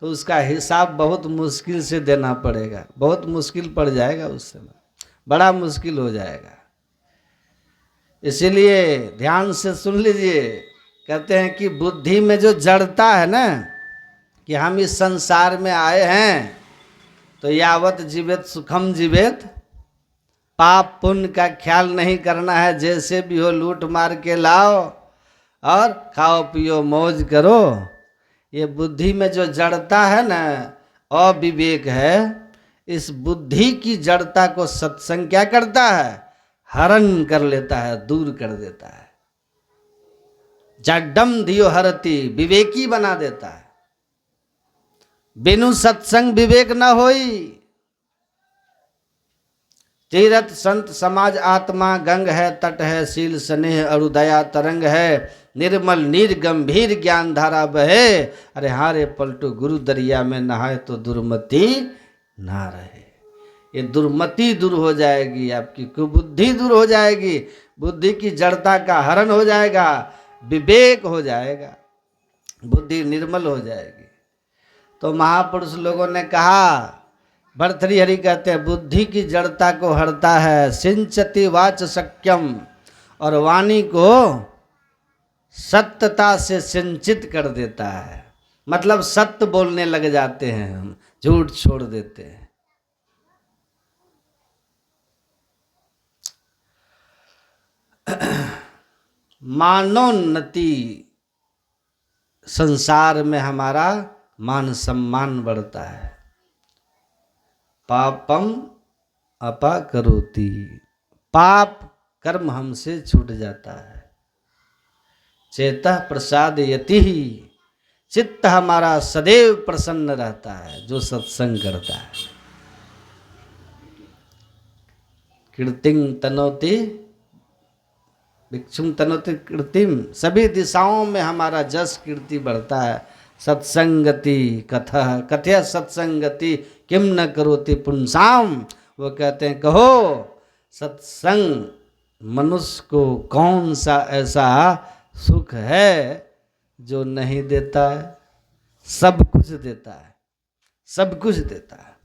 तो उसका हिसाब बहुत मुश्किल से देना पड़ेगा। बहुत मुश्किल पड़ जाएगा उस समय, बड़ा मुश्किल हो जाएगा। इसीलिए ध्यान से सुन लीजिए। कहते हैं कि बुद्धि में जो जड़ता है ना, कि हम इस संसार में आए हैं तो यावत जीवेत सुखम जीवेत, पाप पुण्य का ख्याल नहीं करना है, जैसे भी हो लूट मार के लाओ और खाओ पियो मौज करो। ये बुद्धि में जो जड़ता है ना, अविवेक है, इस बुद्धि की जड़ता को सत्संग क्या करता है? हरण कर लेता है, दूर कर देता है। जाड्डम धियो हरति, विवेकी बना देता है। बिनु सत्संग विवेक न होई। तीरथ संत समाज आत्मा गंग है, तट है शील स्नेह अरुदया तरंग है, निर्मल नीर गंभीर ज्ञान धारा बहे, अरे हारे पलटू गुरु दरिया में नहाए तो दुर्मति ना रहे। ये दुर्मति दूर हो जाएगी, आपकी कुबुद्धि दूर हो जाएगी, बुद्धि की जड़ता का हरण हो जाएगा, विवेक हो जाएगा, बुद्धि निर्मल हो जाएगी। तो महापुरुष लोगों ने कहा, भर्तृहरि कहते हैं बुद्धि की जड़ता को हरता है, सिंचति वाच शक्यम, और वाणी को सत्यता से सिंचित कर देता है। मतलब सत्य बोलने लग जाते हैं हम, झूठ छोड़ देते हैं। मानोन्नति, संसार में हमारा मान सम्मान बढ़ता है। पापम अपकरोति, पाप कर्म हमसे छूट जाता है। चेतः प्रसादयति, चित्त हमारा सदैव प्रसन्न रहता है जो सत्संग करता है। कीर्तिं तनोति भिक्षुं तनोति कीर्तिम, सभी दिशाओं में हमारा जस कीर्ति बढ़ता है। सत्संगति कथः कथय सत्संगति किम न करोति पुंसाम, वो कहते हैं कहो सत्संग मनुष्य को कौन सा ऐसा सुख है जो नहीं देता है? सब कुछ देता है, सब कुछ देता है।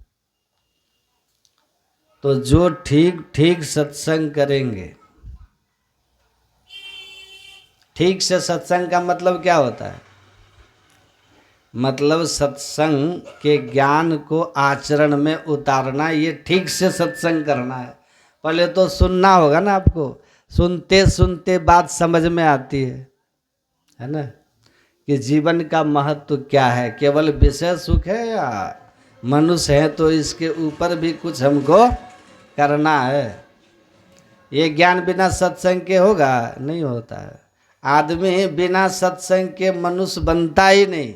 तो जो ठीक ठीक सत्संग करेंगे, ठीक से सत्संग का मतलब क्या होता है? मतलब सत्संग के ज्ञान को आचरण में उतारना, ये ठीक से सत्संग करना है। पहले तो सुनना होगा ना आपको, सुनते सुनते बात समझ में आती है ना, कि जीवन का महत्व क्या है, केवल विषय सुख है या मनुष्य है तो इसके ऊपर भी कुछ हमको करना है। ये ज्ञान बिना सत्संग के होगा? नहीं होता है। आदमी बिना सत्संग के मनुष्य बनता ही नहीं।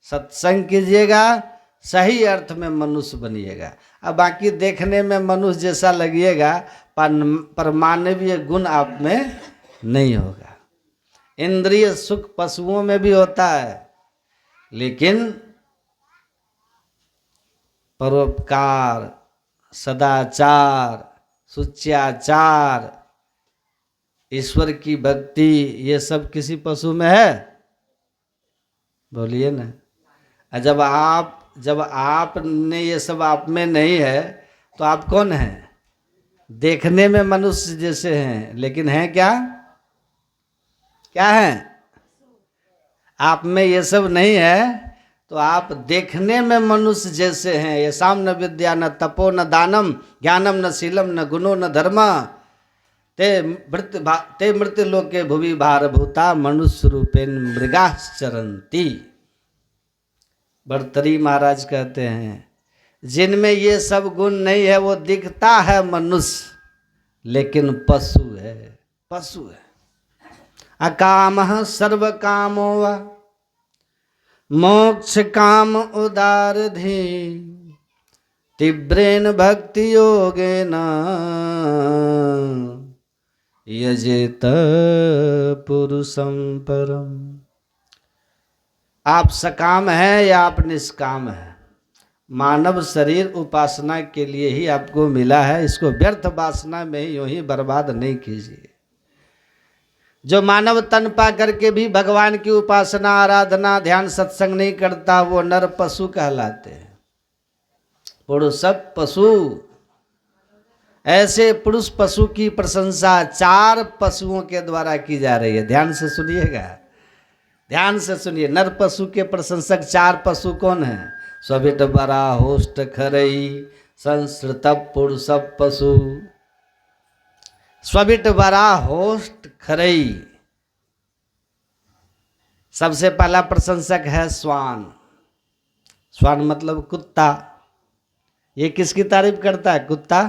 सत्संग कीजिएगा, सही अर्थ में मनुष्य बनिएगा। अब बाकी देखने में मनुष्य जैसा लगिएगा पर मानवीय गुण आप में नहीं होगा। इंद्रिय सुख पशुओं में भी होता है, लेकिन परोपकार, सदाचार, सुच्याचार, ईश्वर की भक्ति, ये सब किसी पशु में है? बोलिए ना। जब आपने ये सब आप में नहीं है तो आप कौन हैं? देखने में मनुष्य जैसे हैं, लेकिन हैं क्या? क्या हैं? आप में ये सब नहीं है तो आप देखने में मनुष्य जैसे हैं। ये साम न विद्या न तपो न दानम ज्ञानम न शीलम न गुणो न धर्म ते मृत्यु लोके भुवि भारभूता मनुष्य रूपेण मृगाश्चरन्ति। भर्तृहरि महाराज कहते हैं जिनमें ये सब गुण नहीं है वो दिखता है मनुष्य, लेकिन पशु है, पशु है। अकामः सर्व कामो वा मोक्ष काम उदारधि तीव्रेण भक्ति योगेन यजेत पुरुषं परम। आप सकाम हैं या आप निष्काम हैं? मानव शरीर उपासना के लिए ही आपको मिला है, इसको व्यर्थ वासना में यूं ही बर्बाद नहीं कीजिए। जो मानव तन पा करके भी भगवान की उपासना, आराधना, ध्यान, सत्संग नहीं करता वो नर पशु कहलाते हैं। पुरुष पशु, ऐसे पुरुष पशु की प्रशंसा 4 पशुओं के द्वारा की जा रही है। ध्यान से सुनिएगा, ध्यान से सुनिए। नर पशु के प्रशंसक 4 पशु कौन हैं? स्वभिट बरा होष्ट खरई संस्कृत पुरुष पशु। स्वभिट बरा होष्ट खरई, सबसे पहला प्रशंसक है श्वान। श्वान मतलब कुत्ता। ये किसकी तारीफ करता है? कुत्ता।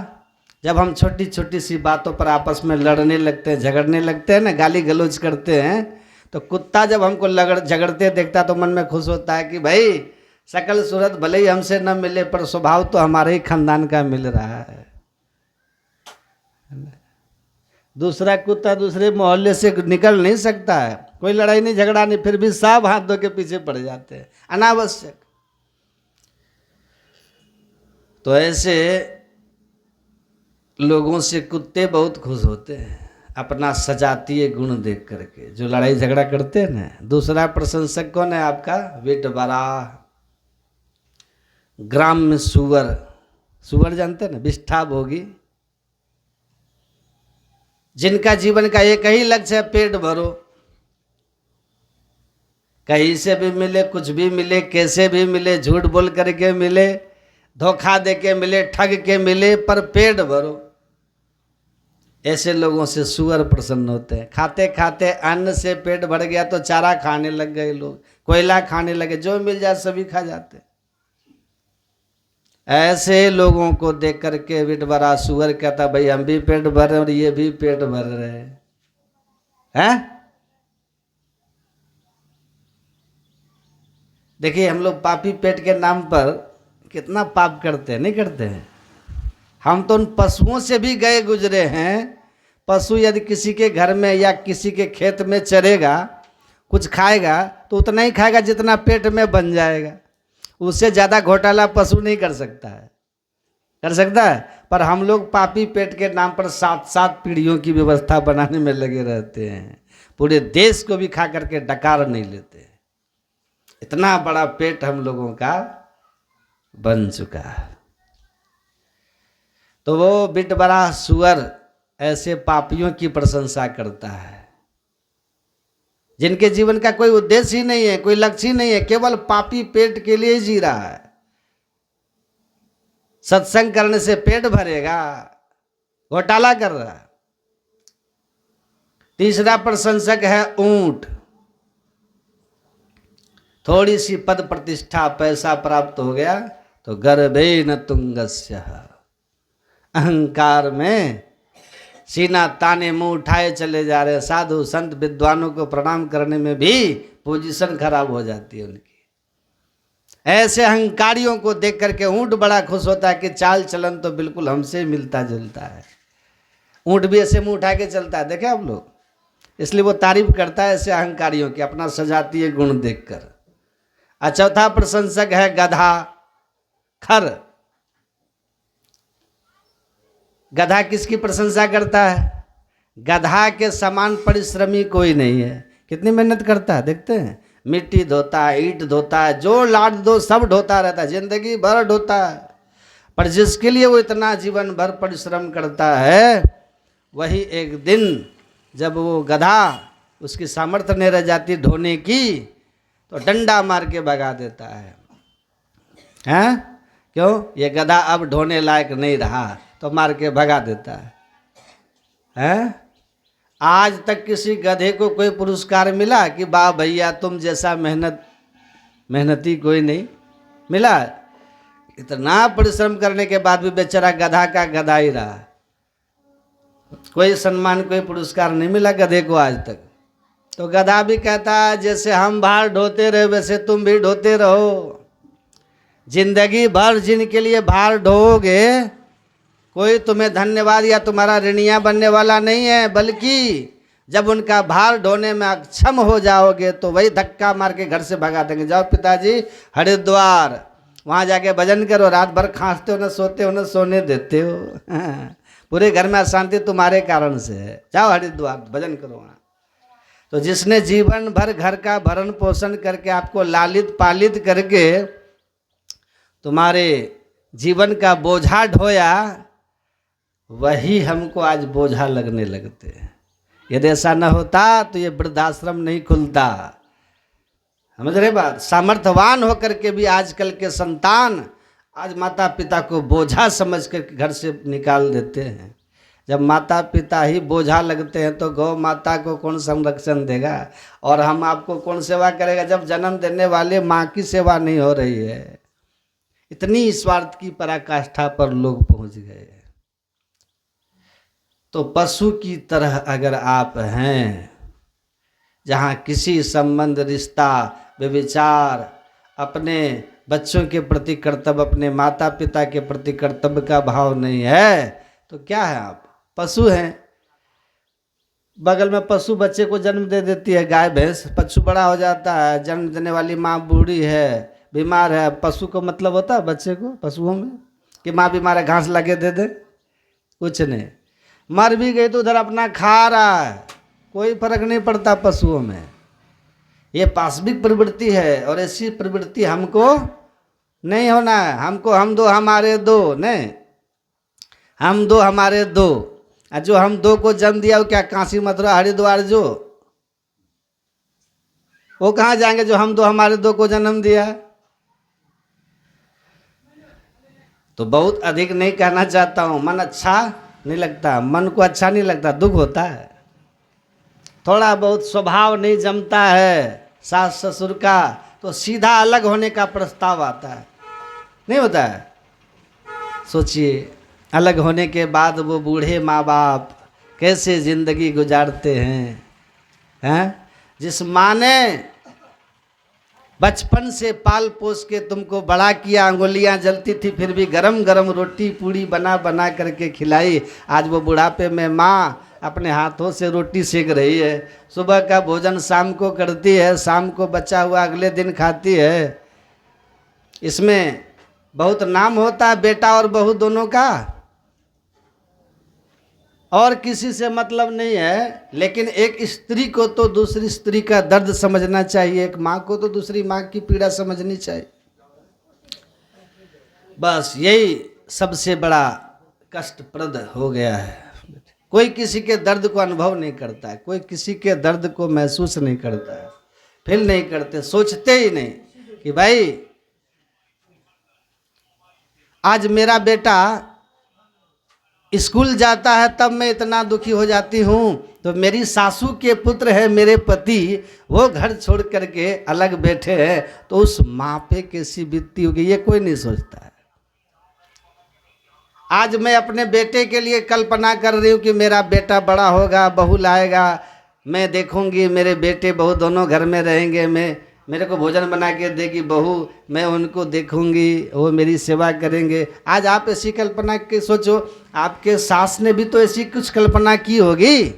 जब हम छोटी छोटी सी बातों पर आपस में लड़ने लगते हैं, झगड़ने लगते हैं ना, गाली गलौज करते हैं, तो कुत्ता जब हमको झगड़ते देखता तो मन में खुश होता है कि भाई शकल सूरत भले ही हमसे न मिले पर स्वभाव तो हमारे ही खानदान का मिल रहा है। दूसरा कुत्ता दूसरे मोहल्ले से निकल नहीं सकता है, कोई लड़ाई नहीं झगड़ा नहीं, फिर भी सब हाथ धो के पीछे पड़ जाते हैं अनावश्यक। तो ऐसे लोगों से कुत्ते बहुत खुश होते हैं अपना सजातीय गुण देख करके, जो लड़ाई झगड़ा करते हैं ना। दूसरा प्रशंसक कौन है आपका? विटबरा। ग्राम में सुअर, सुअर जानते हैं ना, विष्ठा भोगी, जिनका जीवन का एक ही लक्ष्य है पेट भरो। कहीं से भी मिले, कुछ भी मिले, कैसे भी मिले, झूठ बोल करके मिले, धोखा दे के मिले, ठग के मिले, पर पेट भरो। ऐसे लोगों से सुअर प्रसन्न होते हैं। खाते खाते अन्न से पेट भर गया तो चारा खाने लग गए लोग, कोयला खाने लगे, जो मिल जाए सभी खा जाते। ऐसे लोगों को देख करके विटबरा सुअर कहता भाई हम भी पेट भर रहे हैं और ये भी पेट भर रहे हैं। देखिए हम लोग पापी पेट के नाम पर कितना पाप करते हैं, नहीं करते हैं? हम तो उन पशुओं से भी गए गुजरे हैं। पशु यदि किसी के घर में या किसी के खेत में चरेगा, कुछ खाएगा तो उतना ही खाएगा जितना पेट में बन जाएगा। उससे ज़्यादा घोटाला पशु नहीं कर सकता है, कर सकता है? पर हम लोग पापी पेट के नाम पर 7-7 पीढ़ियों की व्यवस्था बनाने में लगे रहते हैं। पूरे देश को भी खा करके डकार नहीं लेते। इतना बड़ा पेट हम लोगों का बन चुका है। तो वो बिटबरा सुअर ऐसे पापियों की प्रशंसा करता है जिनके जीवन का कोई उद्देश्य ही नहीं है, कोई लक्ष्य ही नहीं है, केवल पापी पेट के लिए जी रहा है। सत्संग करने से पेट भरेगा, घोटाला कर रहा है। तीसरा प्रशंसक है ऊंट। थोड़ी सी पद प्रतिष्ठा पैसा प्राप्त हो गया तो गर्भेन तुंगस्य, अहंकार में सीना ताने मुंह उठाए चले जा रहे। साधु संत विद्वानों को प्रणाम करने में भी पोजीशन खराब हो जाती है उनकी। ऐसे अहंकारियों को देख करके ऊंट बड़ा खुश होता है कि चाल चलन तो बिल्कुल हमसे मिलता जुलता है। ऊंट भी ऐसे मुंह उठा के चलता है, देखे आप लोग, इसलिए वो तारीफ करता है ऐसे अहंकारियों की अपना सजातीय गुण देखकर। चौथा प्रशंसक है गधा, खर। गधा किसकी प्रशंसा करता है? गधा के समान परिश्रमी कोई नहीं है। कितनी मेहनत करता है देखते हैं, मिट्टी ढोता है, ईंट ढोता है, जो लाद दो सब ढोता रहता है, जिंदगी भर ढोता है। पर जिसके लिए वो इतना जीवन भर परिश्रम करता है, वही एक दिन जब वो गधा उसकी सामर्थ्य नहीं रह जाती ढोने की, तो डंडा मार के भगा देता है। हैं? क्यों? ये गधा अब ढोने लायक नहीं रहा, तो मार के भगा देता है। हैं? आज तक किसी गधे को कोई पुरस्कार मिला कि वाह भैया तुम जैसा मेहनती कोई नहीं मिला? इतना परिश्रम करने के बाद भी बेचारा गधा का गधा ही रहा। कोई सम्मान, कोई पुरस्कार नहीं मिला गधे को आज तक। तो गधा भी कहता है जैसे हम भार ढोते रहे वैसे तुम भी ढोते रहो। जिंदगी भर जिनके लिए भार ढोओगे, कोई तुम्हें धन्यवाद या तुम्हारा ऋणिया बनने वाला नहीं है, बल्कि जब उनका भार ढोने में अक्षम हो जाओगे तो वही धक्का मार के घर से भगा देंगे। जाओ पिताजी हरिद्वार, वहाँ जाके भजन करो, रात भर खांसते हो न सोते हो न सोने देते हो। पूरे घर में अशांति तुम्हारे कारण से है, जाओ हरिद्वार भजन करो वहाँ। तो जिसने जीवन भर घर का भरण पोषण करके आपको लालित पालित करके तुम्हारे जीवन का बोझा ढोया, वही हमको आज बोझा लगने लगते हैं। यदि ऐसा न होता तो ये वृद्धाश्रम नहीं खुलता। समझ रहे बात? सामर्थ्यवान होकर के भी आजकल के संतान आज माता पिता को बोझा समझ कर घर से निकाल देते हैं। जब माता पिता ही बोझा लगते हैं तो गौ माता को कौन संरक्षण देगा और हम आपको कौन सेवा करेगा, जब जन्म देने वाले माँ की सेवा नहीं हो रही है। इतनी स्वार्थ की पराकाष्ठा पर लोग पहुंच गए। तो पशु की तरह अगर आप हैं, जहाँ किसी संबंध, रिश्ता, व्यभिचार, अपने बच्चों के प्रति कर्तव्य, अपने माता पिता के प्रति कर्तव्य का भाव नहीं है, तो क्या है? आप पशु हैं। बगल में पशु बच्चे को जन्म दे देती है, गाय भैंस, पशु बड़ा हो जाता है, जन्म देने वाली माँ बूढ़ी है, बीमार है। पशु को मतलब होता है बच्चे को पशुओं में कि माँ बीमार है घास लाके दे दे? कुछ नहीं। मर भी गई तो उधर अपना खा रहा है, कोई फर्क नहीं पड़ता पशुओं में। ये पाशविक प्रवृत्ति है और ऐसी प्रवृत्ति हमको नहीं होना है। हमको हम दो हमारे दो नहीं, हम दो हमारे दो। जो हम दो को जन्म दिया वो क्या काशी मथुरा हरिद्वार जो, वो कहाँ जाएंगे जो हम दो हमारे दो को जन्म दिया? तो बहुत अधिक नहीं कहना चाहता हूँ, मन अच्छा नहीं लगता, मन को अच्छा नहीं लगता, दुख होता है। थोड़ा बहुत स्वभाव नहीं जमता है सास ससुर का तो सीधा अलग होने का प्रस्ताव आता है, नहीं होता है? सोचिए, अलग होने के बाद वो बूढ़े माँ बाप कैसे जिंदगी गुजारते हैं? जिस माँ ने बचपन से पाल पोस के तुमको बड़ा किया, अंगुलियां जलती थी फिर भी गरम गरम रोटी पूड़ी बना बना करके खिलाई, आज वो बुढ़ापे में माँ अपने हाथों से रोटी सेक रही है। सुबह का भोजन शाम को करती है, शाम को बचा हुआ अगले दिन खाती है। इसमें बहुत नाम होता है बेटा और बहू दोनों का, और किसी से मतलब नहीं है। लेकिन एक स्त्री को तो दूसरी स्त्री का दर्द समझना चाहिए, एक माँ को तो दूसरी माँ की पीड़ा समझनी चाहिए। बस यही सबसे बड़ा कष्टप्रद हो गया है। कोई किसी के दर्द को अनुभव नहीं करता है, कोई किसी के दर्द को महसूस नहीं करता है, फील नहीं करते, सोचते ही नहीं कि भाई आज मेरा बेटा स्कूल जाता है तब मैं इतना दुखी हो जाती हूँ, तो मेरी सासू के पुत्र है मेरे पति, वो घर छोड़ करके अलग बैठे हैं, तो उस माँ पे कैसी बीतती होगी, ये कोई नहीं सोचता है। आज मैं अपने बेटे के लिए कल्पना कर रही हूँ कि मेरा बेटा बड़ा होगा, बहू लाएगा, मैं देखूंगी मेरे बेटे बहू दोनों घर में रहेंगे, मेरे को भोजन बना के देगी बहू, मैं उनको देखूंगी, वो मेरी सेवा करेंगे। आज आप ऐसी कल्पना के सोचो, आपके सास ने भी तो ऐसी कुछ कल्पना की होगी।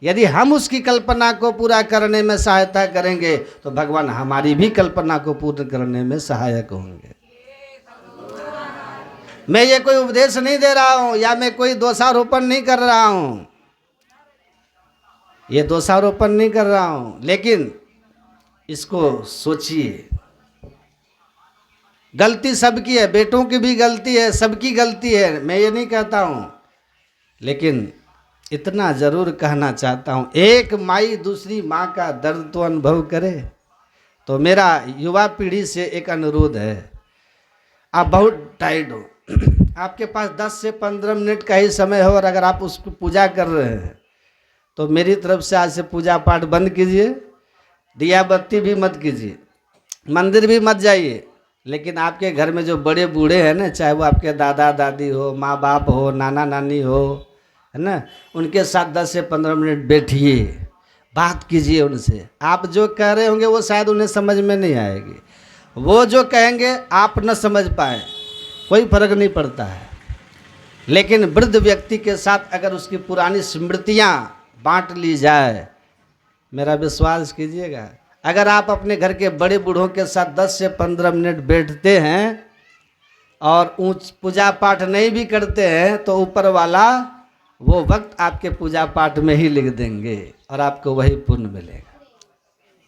यदि हम उसकी कल्पना को पूरा करने में सहायता करेंगे तो भगवान हमारी भी कल्पना को पूर्ण करने में सहायक होंगे। मैं ये कोई उपदेश नहीं दे रहा हूं या मैं कोई दोषारोपण नहीं कर रहा हूं, ये दोषारोपण नहीं कर रहा हूं, लेकिन इसको सोचिए। गलती सबकी है, बेटों की भी गलती है, सबकी गलती है, मैं ये नहीं कहता हूं, लेकिन इतना जरूर कहना चाहता हूं, एक माई दूसरी माँ का दर्द तो अनुभव करे। तो मेरा युवा पीढ़ी से एक अनुरोध है, आप बहुत टाइट हो, आपके पास 10 से 15 मिनट का ही समय हो, और अगर आप उसको पूजा कर रहे हैं तो मेरी तरफ से आज से पूजा पाठ बंद कीजिए, दिया बत्ती भी मत कीजिए, मंदिर भी मत जाइए, लेकिन आपके घर में जो बड़े बूढ़े हैं ना, चाहे वो आपके दादा दादी हो, माँ बाप हो, नाना नानी हो, है ना, उनके साथ 10 से 15 मिनट बैठिए, बात कीजिए उनसे। आप जो कह रहे होंगे वो शायद उन्हें समझ में नहीं आएगी, वो जो कहेंगे आप न समझ पाए, कोई फर्क नहीं पड़ता है, लेकिन वृद्ध व्यक्ति के साथ अगर उसकी पुरानी स्मृतियाँ बांट ली जाए, मेरा विश्वास कीजिएगा, अगर आप अपने घर के बड़े बूढ़ों के साथ 10 से 15 मिनट बैठते हैं और ऊंच पूजा पाठ नहीं भी करते हैं, तो ऊपर वाला वो वक्त आपके पूजा पाठ में ही लिख देंगे और आपको वही पुण्य मिलेगा।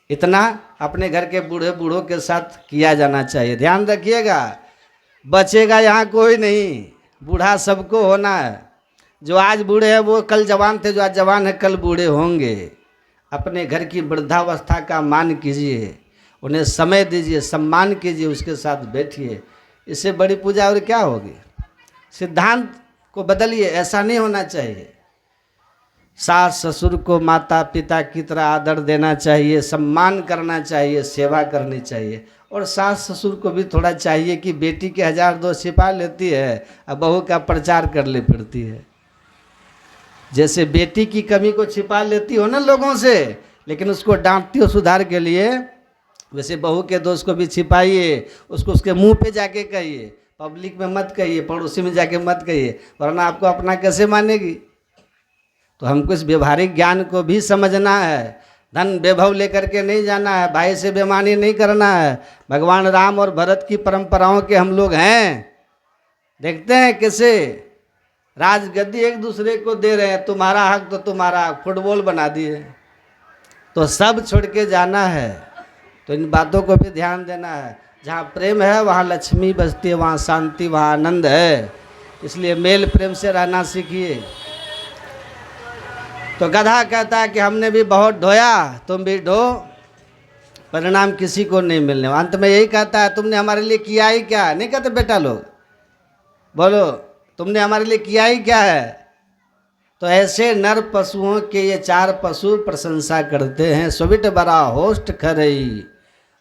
इतना अपने घर के बूढ़े बूढ़ों के साथ किया जाना चाहिए। ध्यान रखिएगा, बचेगा यहाँ कोई नहीं, बूढ़ा सबको होना है। जो आज बूढ़े हैं वो कल जवान थे, जो आज जवान है कल बूढ़े होंगे। अपने घर की वृद्धावस्था का मान कीजिए, उन्हें समय दीजिए, सम्मान कीजिए, उसके साथ बैठिए, इससे बड़ी पूजा और क्या होगी। सिद्धांत को बदलिए, ऐसा नहीं होना चाहिए। सास ससुर को माता पिता की तरह आदर देना चाहिए, सम्मान करना चाहिए, सेवा करनी चाहिए। और सास ससुर को भी थोड़ा चाहिए कि बेटी के 1000 दोष छिपा लेती है और बहू का प्रचार कर ले फिरती है। जैसे बेटी की कमी को छिपा लेती हो ना लोगों से, लेकिन उसको डांटती हो सुधार के लिए, वैसे बहू के दोष को भी छिपाइए, उसको उसके मुंह पे जाके कहिए, पब्लिक में मत कहिए, पड़ोसी में जाके मत कहिए, वरना आपको अपना कैसे मानेगी। तो हमको इस व्यवहारिक ज्ञान को भी समझना है। धन वैभव लेकर के नहीं जाना है, भाई से बेईमानी नहीं करना है। भगवान राम और भरत की परंपराओं के हम लोग हैं। देखते हैं कैसे राजगद्दी एक दूसरे को दे रहे हैं, तुम्हारा हक तो तुम्हारा हक, फुटबॉल बना दिए। तो सब छोड़ के जाना है, तो इन बातों को भी ध्यान देना है। जहाँ प्रेम है वहाँ लक्ष्मी बसती है, वहाँ शांति, वहाँ आनंद है। इसलिए मेल प्रेम से रहना सीखिए। तो गधा कहता है कि हमने भी बहुत ढोया, तुम भी ढो, परिणाम किसी को नहीं मिलने। अंत में यही कहता है, तुमने हमारे लिए किया ही क्या। नहीं कहते बेटा लोग, बोलो तुमने हमारे लिए किया ही क्या है। तो ऐसे नर पशुओं के ये 4 पशु प्रशंसा करते हैं। स्विट बरा होस्ट खरई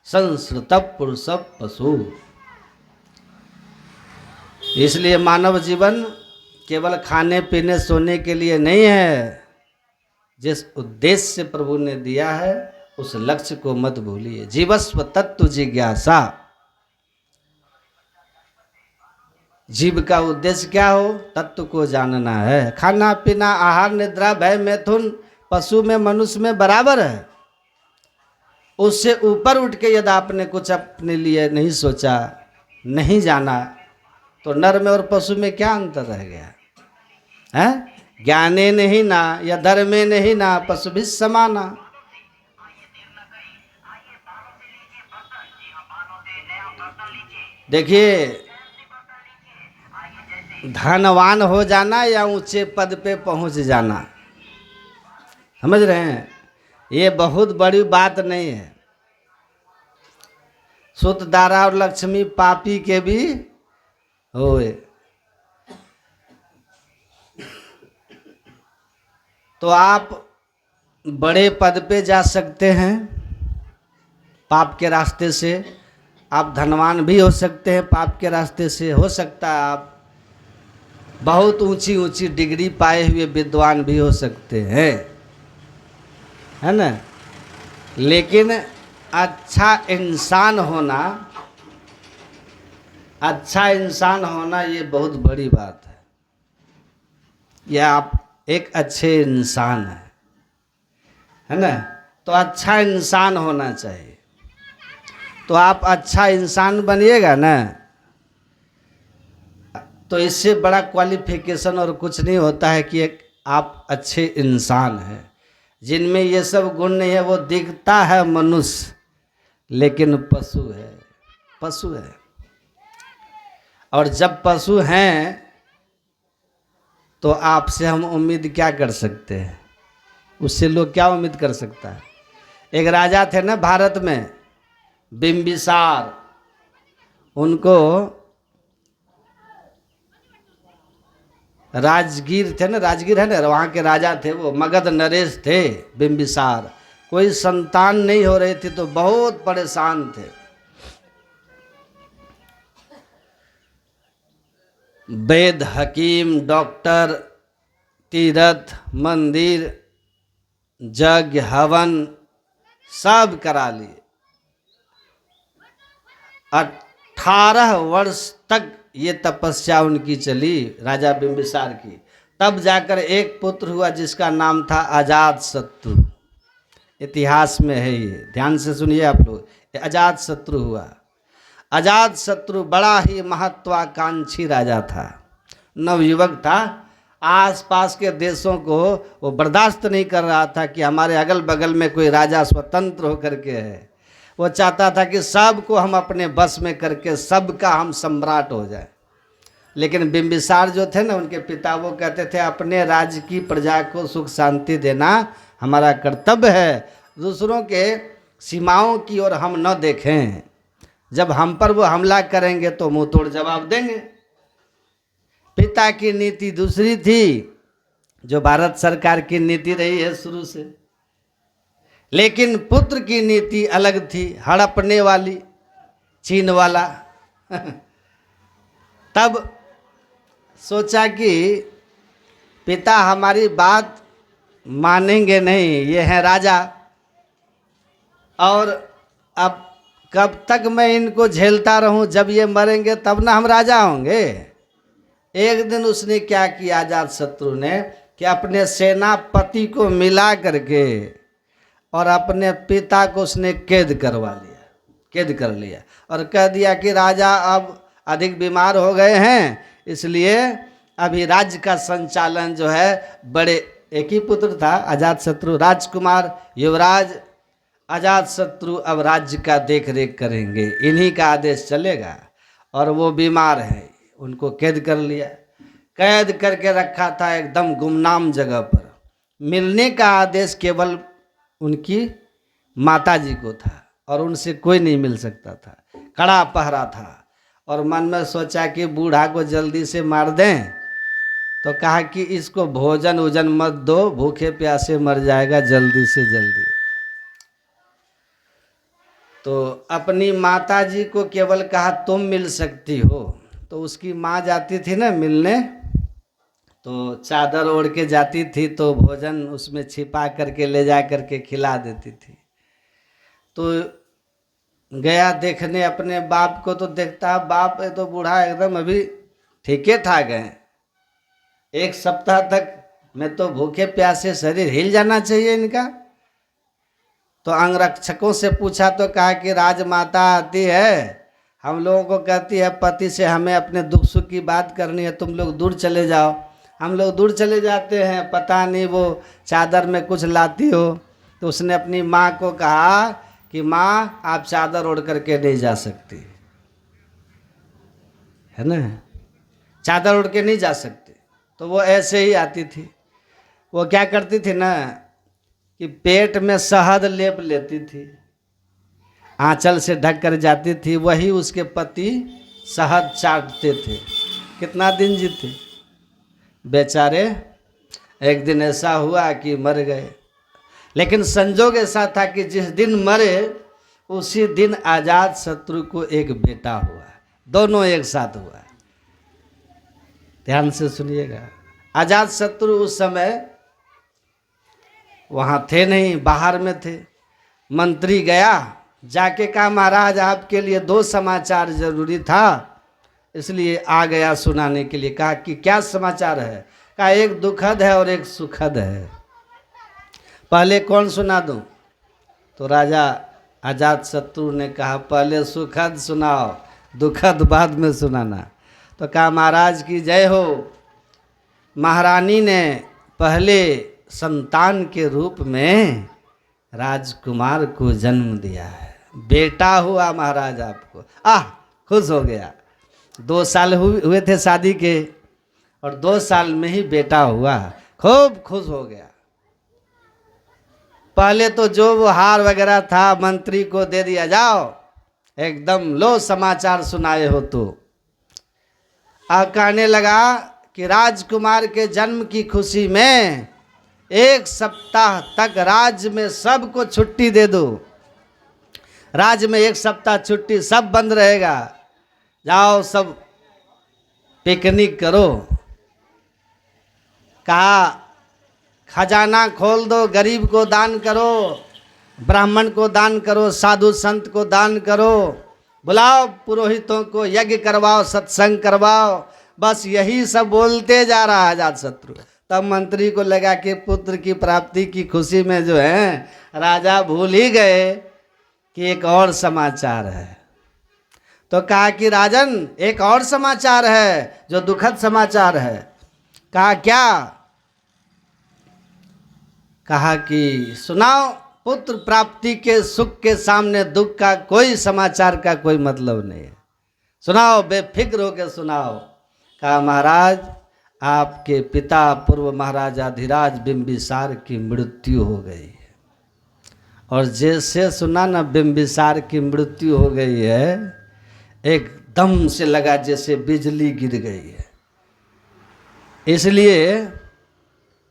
संस्कृत पुरुष पशु। इसलिए मानव जीवन केवल खाने पीने सोने के लिए नहीं है। जिस उद्देश्य से प्रभु ने दिया है उस लक्ष्य को मत भूलिए। जीवस्व तत्व जिज्ञासा। जीव का उद्देश्य क्या हो, तत्व को जानना है। खाना पीना आहार निद्रा भय मैथुन पशु में मनुष्य में बराबर है। उससे ऊपर उठ के यदि आपने कुछ अपने लिए नहीं सोचा, नहीं जाना, तो नर में और पशु में क्या अंतर रह गया है। ज्ञाने नहीं ना या धर्मे नहीं ना पशु भी समाना। देखिए, धनवान हो जाना या ऊंचे पद पे पहुंच जाना, समझ रहे हैं, ये बहुत बड़ी बात नहीं है। सुत दारा और लक्ष्मी पापी के भी होए। तो आप बड़े पद पे जा सकते हैं पाप के रास्ते से, आप धनवान भी हो सकते हैं पाप के रास्ते से, हो सकता है आप बहुत ऊंची ऊंची डिग्री पाए हुए विद्वान भी हो सकते हैं, है ना। लेकिन अच्छा इंसान होना ये बहुत बड़ी बात है। यह आप एक अच्छे इंसान है ना। तो अच्छा इंसान होना चाहिए। तो आप अच्छा इंसान बनिएगा ना, तो इससे बड़ा क्वालिफिकेशन और कुछ नहीं होता है कि एक आप अच्छे इंसान हैं। जिनमें ये सब गुण नहीं है वो दिखता है मनुष्य, लेकिन पशु है। और जब पशु हैं तो आपसे हम उम्मीद क्या कर सकते हैं? उससे लोग क्या उम्मीद कर सकता है? एक राजा थे ना भारत में, बिंबिसार, उनको राजगीर थे ना, राजगीर है ना, वहाँ के राजा थे वो, मगध नरेश थे बिंबिसार। कोई संतान नहीं हो रही थी तो बहुत परेशान थे। वैद, हकीम, डॉक्टर, तीर्थ, मंदिर, यज्ञ, हवन सब करा लिए। 18 वर्ष तक ये तपस्या उनकी चली राजा बिंबिसार की। तब जाकर एक पुत्र हुआ जिसका नाम था अजातशत्रु। इतिहास में है ये, ध्यान से सुनिए आप लोग। अजातशत्रु हुआ। अजातशत्रु बड़ा ही महत्वाकांक्षी राजा था, नवयुवक था। आसपास के देशों को वो बर्दाश्त नहीं कर रहा था कि हमारे अगल बगल में कोई राजा स्वतंत्र होकर के है। वो चाहता था कि सबको हम अपने बस में करके सबका हम सम्राट हो जाए। लेकिन बिंबिसार जो थे ना, उनके पिता, वो कहते थे अपने राज्य की प्रजा को सुख शांति देना हमारा कर्तव्य है, दूसरों के सीमाओं की ओर हम न देखें। जब हम पर वो हमला करेंगे तो मुंह तोड़ जवाब देंगे। पिता की नीति दूसरी थी, जो भारत सरकार की नीति रही है शुरू से। लेकिन पुत्र की नीति अलग थी, हड़पने वाली, छीन वाला। तब सोचा कि पिता हमारी बात मानेंगे नहीं, ये है राजा, और अब कब तक मैं इनको झेलता रहूं? जब ये मरेंगे तब ना हम राजा होंगे। एक दिन उसने क्या किया अजातशत्रु ने, कि अपने सेनापति को मिला करके और अपने पिता को उसने कैद कर लिया और कह दिया कि राजा अब अधिक बीमार हो गए हैं, इसलिए अभी राज्य का संचालन जो है, बड़े, एक ही पुत्र था अजातशत्रु, राजकुमार युवराज अजातशत्रु अब राज्य का देख रेख करेंगे, इन्हीं का आदेश चलेगा। और वो बीमार है, उनको कैद कर लिया। कैद करके रखा था एकदम गुमनाम जगह पर। मिलने का आदेश केवल उनकी माताजी को था और उनसे कोई नहीं मिल सकता था। कड़ा पहरा था। और मन में सोचा कि बूढ़ा को जल्दी से मार दें, तो कहा कि इसको भोजन वोजन मत दो, भूखे प्यासे मर जाएगा जल्दी से जल्दी। तो अपनी माताजी को केवल कहा तुम मिल सकती हो। तो उसकी माँ जाती थी ना मिलने, तो चादर ओढ़ के जाती थी, तो भोजन उसमें छिपा करके ले जा करके खिला देती थी। तो गया देखने अपने बाप को, तो देखता बाप है तो बूढ़ा एकदम अभी ठीके ठाक है, एक सप्ताह तक में तो भूखे प्यासे शरीर हिल जाना चाहिए इनका। तो अंगरक्षकों से पूछा तो कहा कि राजमाता आती है, हम लोगों को कहती है पति से हमें अपने दुख सुख की बात करनी है, तुम लोग दूर चले जाओ। हम लोग दूर चले जाते हैं, पता नहीं वो चादर में कुछ लाती हो। तो उसने अपनी माँ को कहा कि माँ आप चादर ओढ़ करके नहीं जा सकती, है ना, चादर ओढ़ के नहीं जा सकती। तो वो ऐसे ही आती थी। वो क्या करती थी ना कि पेट में शहद लेप लेती थी, आंचल से ढक कर जाती थी, वही उसके पति शहद चाटते थे। कितना दिन जीते बेचारे। एक दिन ऐसा हुआ कि मर गए, लेकिन संजोग ऐसा था कि जिस दिन मरे उसी दिन अजात शत्रु को एक बेटा हुआ, दोनों एक साथ हुआ। ध्यान से सुनिएगा। अजात शत्रु उस समय वहाँ थे नहीं, बाहर में थे। मंत्री गया, जाके कहा महाराज आपके लिए 2 समाचार जरूरी था, इसलिए आ गया सुनाने के लिए। कहा कि क्या समाचार है? कहा एक दुखद है और एक सुखद है। पहले कौन सुना दूं? तो राजा अजात शत्रु ने कहा पहले सुखद सुनाओ, दुखद बाद में सुनाना। तो कहा महाराज की जय हो, महारानी ने पहले संतान के रूप में राजकुमार को जन्म दिया है, बेटा हुआ महाराज आपको। खुश हो गया। 2 साल हुए थे शादी के और 2 साल में ही बेटा हुआ, खूब खुश हो गया। पहले तो जो वो हार वगैरह था मंत्री को दे दिया, जाओ एकदम लो समाचार सुनाए हो। तो अब कहने लगा कि राजकुमार के जन्म की खुशी में 1 सप्ताह तक राज्य में सबको छुट्टी दे दो। राज्य में 1 सप्ताह छुट्टी, सब बंद रहेगा, जाओ सब पिकनिक करो। कहा खजाना खोल दो, गरीब को दान करो, ब्राह्मण को दान करो, साधु संत को दान करो, बुलाओ पुरोहितों को, यज्ञ करवाओ, सत्संग करवाओ। बस यही सब बोलते जा रहा है अजात शत्रु। तब मंत्री को लगा कि पुत्र की प्राप्ति की खुशी में जो है राजा भूल ही गए कि एक और समाचार है। तो कहा कि राजन एक और समाचार है जो दुखद समाचार है। कहा क्या? कहा कि सुनाओ, पुत्र प्राप्ति के सुख के सामने दुख का कोई समाचार का कोई मतलब नहीं है, सुनाओ, बेफिक्र होकर सुनाओ। कहा महाराज आपके पिता पूर्व महाराजाधिराज बिंबिसार की मृत्यु हो गई है। और जैसे सुना ना बिंबिसार की मृत्यु हो गई है, एकदम से लगा जैसे बिजली गिर गई है। इसलिए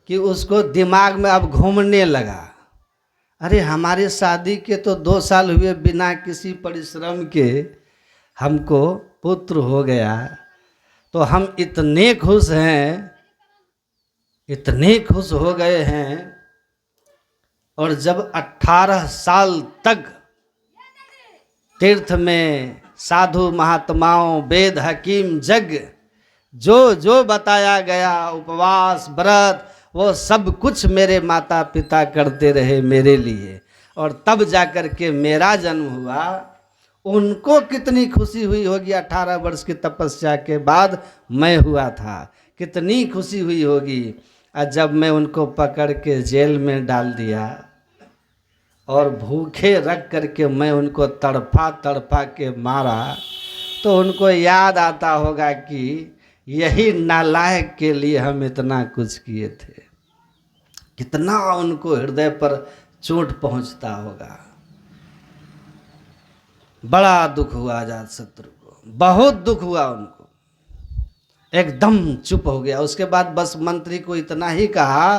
कि उसको दिमाग में अब घूमने लगा, अरे हमारे शादी के तो 2 साल हुए, बिना किसी परिश्रम के हमको पुत्र हो गया, तो हम इतने खुश हैं, इतने खुश हो गए हैं। और जब 18 साल तक तीर्थ में साधु महात्माओं, वेद हकीम, यज्ञ जो जो बताया गया, उपवास व्रत, वो सब कुछ मेरे माता पिता करते रहे मेरे लिए, और तब जाकर के मेरा जन्म हुआ। उनको कितनी खुशी हुई होगी, 18 वर्ष की तपस्या के बाद मैं हुआ था, कितनी खुशी हुई होगी। और जब मैं उनको पकड़ के जेल में डाल दिया और भूखे रख करके मैं उनको तड़पा तड़पा के मारा, तो उनको याद आता होगा कि यही नालायक के लिए हम इतना कुछ किए थे। कितना उनको हृदय पर चोट पहुंचता होगा। बड़ा दुख हुआ अजात शत्रु को, बहुत दुख हुआ उनको, एकदम चुप हो गया। उसके बाद बस मंत्री को इतना ही कहा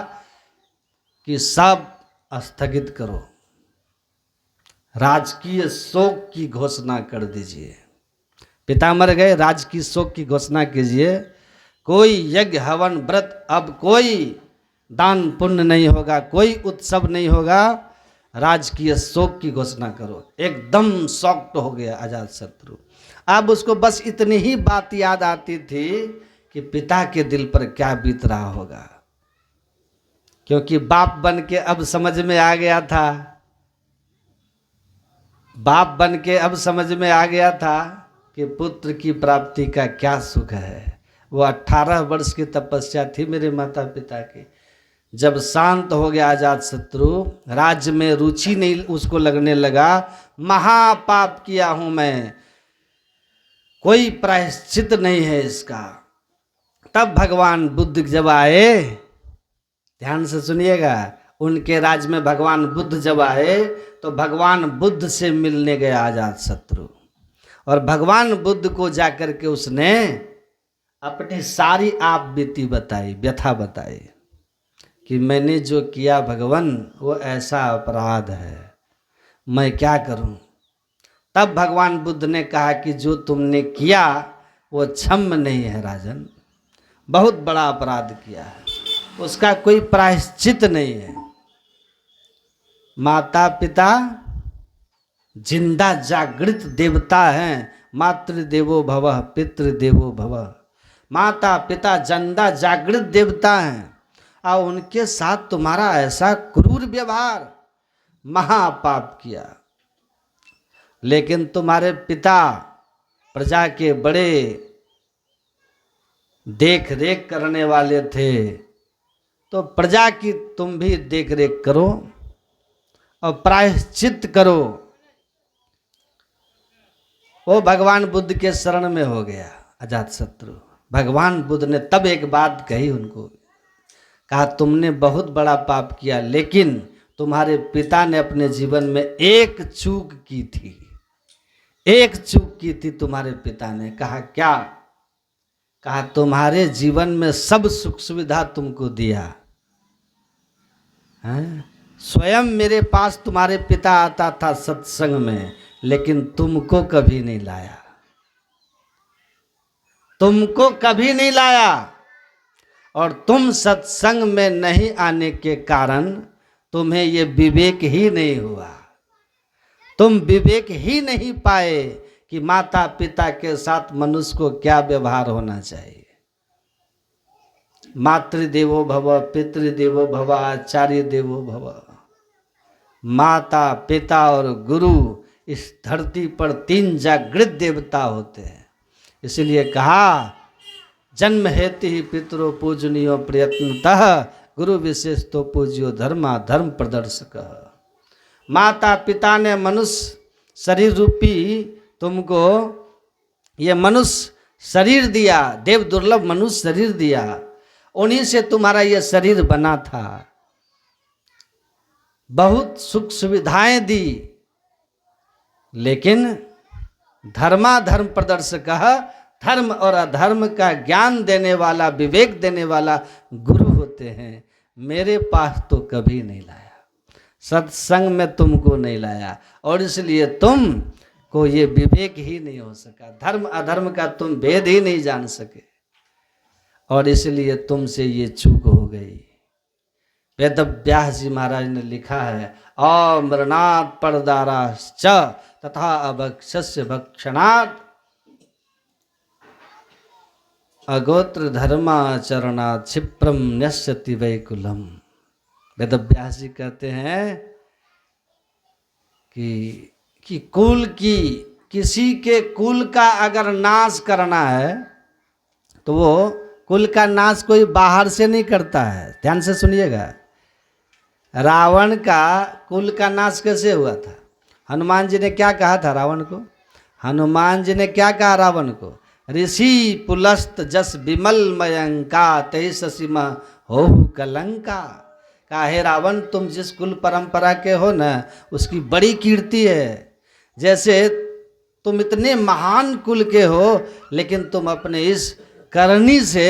कि सब स्थगित करो, राजकीय शोक की घोषणा कर दीजिए। पिता मर गए, राजकीय शोक की घोषणा कीजिए, कोई यज्ञ हवन व्रत, अब कोई दान पुण्य नहीं होगा, कोई उत्सव नहीं होगा, राजकीय शोक की घोषणा करो। एकदम शॉक्ड हो गया अजात शत्रु। अब उसको बस इतनी ही बात याद आती थी कि पिता के दिल पर क्या बीत रहा होगा, क्योंकि बाप बन के अब समझ में आ गया था, बाप बन के अब समझ में आ गया था कि पुत्र की प्राप्ति का क्या सुख है। वो 18 वर्ष की तपस्या थी मेरे माता पिता की। जब शांत हो गया अजात शत्रु, राज्य में रुचि नहीं उसको लगने लगा, महापाप किया हूं मैं, कोई प्रायश्चित नहीं है इसका। तब भगवान बुद्ध जब आए, ध्यान से सुनिएगा, उनके राज्य में भगवान बुद्ध जब आए तो भगवान बुद्ध से मिलने गया अजात शत्रु, और भगवान बुद्ध को जाकर के उसने अपनी सारी आप बीती बताई, व्यथा बताई। कि मैंने जो किया भगवान वो ऐसा अपराध है, मैं क्या करूं। तब भगवान बुद्ध ने कहा कि जो तुमने किया वो क्षम्य नहीं है राजन, बहुत बड़ा अपराध किया है, उसका कोई प्रायश्चित नहीं है। माता पिता जिंदा जागृत देवता हैं, मातृदेवो भवः पितृदेवो भवः। माता पिता जिंदा जागृत देवता हैं और उनके साथ तुम्हारा ऐसा क्रूर व्यवहार, महापाप किया। लेकिन तुम्हारे पिता प्रजा के बड़े देख रेख करने वाले थे, तो प्रजा की तुम भी देख रेख करो और प्रायश्चित करो। वो भगवान बुद्ध के शरण में हो गया अजातशत्रु। भगवान बुद्ध ने तब एक बात कही उनको, कहा तुमने बहुत बड़ा पाप किया, लेकिन तुम्हारे पिता ने अपने जीवन में एक चूक की थी, एक चूक की थी तुम्हारे पिता ने। कहा क्या? कहा तुम्हारे जीवन में सब सुख सुविधा तुमको दिया है? स्वयं मेरे पास तुम्हारे पिता आता था सत्संग में, लेकिन तुमको कभी नहीं लाया, तुमको कभी नहीं लाया। और तुम सत्संग में नहीं आने के कारण तुम्हें ये विवेक ही नहीं हुआ, तुम विवेक ही नहीं पाए कि माता पिता के साथ मनुष्य को क्या व्यवहार होना चाहिए। मातृदेवो भव, पितृदेवो भव, आचार्य देवो भव। माता पिता और गुरु इस धरती पर 3 जागृत देवता होते हैं। इसलिए कहा जन्म हेतु ही पितरो पूजनीयो प्रयत्नतः, गुरु विशेष तो पूज्यो धर्मा धर्म प्रदर्शक। माता पिता ने मनुष्य शरीर रूपी तुमको ये मनुष्य शरीर दिया, देव दुर्लभ मनुष्य शरीर दिया, उन्हीं से तुम्हारा ये शरीर बना था। बहुत सुख सुविधाएं दी, लेकिन धर्माधर्म प्रदर्शक, धर्म और अधर्म का ज्ञान देने वाला, विवेक देने वाला गुरु होते हैं। मेरे पास तो कभी नहीं लाया, सत्संग में तुमको नहीं लाया, और इसलिए तुम को ये विवेक ही नहीं हो सका, धर्म अधर्म का तुम भेद ही नहीं जान सके, और इसलिए तुमसे ये चूक हो गई। वेद व्यास जी महाराज ने लिखा है, अमरनाथ परदाराश्च तथा अभक्षस्य भक्षणात् अगोत्र धर्माचरणात् क्षिप्रम न्यस्यति वैकुलम। वेद व्यास जी कहते हैं कि कुल की, किसी के कुल का अगर नाश करना है तो वो कुल का नाश कोई बाहर से नहीं करता है। ध्यान से सुनिएगा, रावण का कुल का नाश कैसे हुआ था? हनुमान जी ने क्या कहा था रावण को? हनुमान जी ने क्या कहा रावण को? ऋषि पुलस्त जस विमल मयंका तय ससीमा हो कलंका। कहा हे रावण, तुम जिस कुल परंपरा के हो ना, उसकी बड़ी कीर्ति है। जैसे तुम इतने महान कुल के हो, लेकिन तुम अपने इस करनी से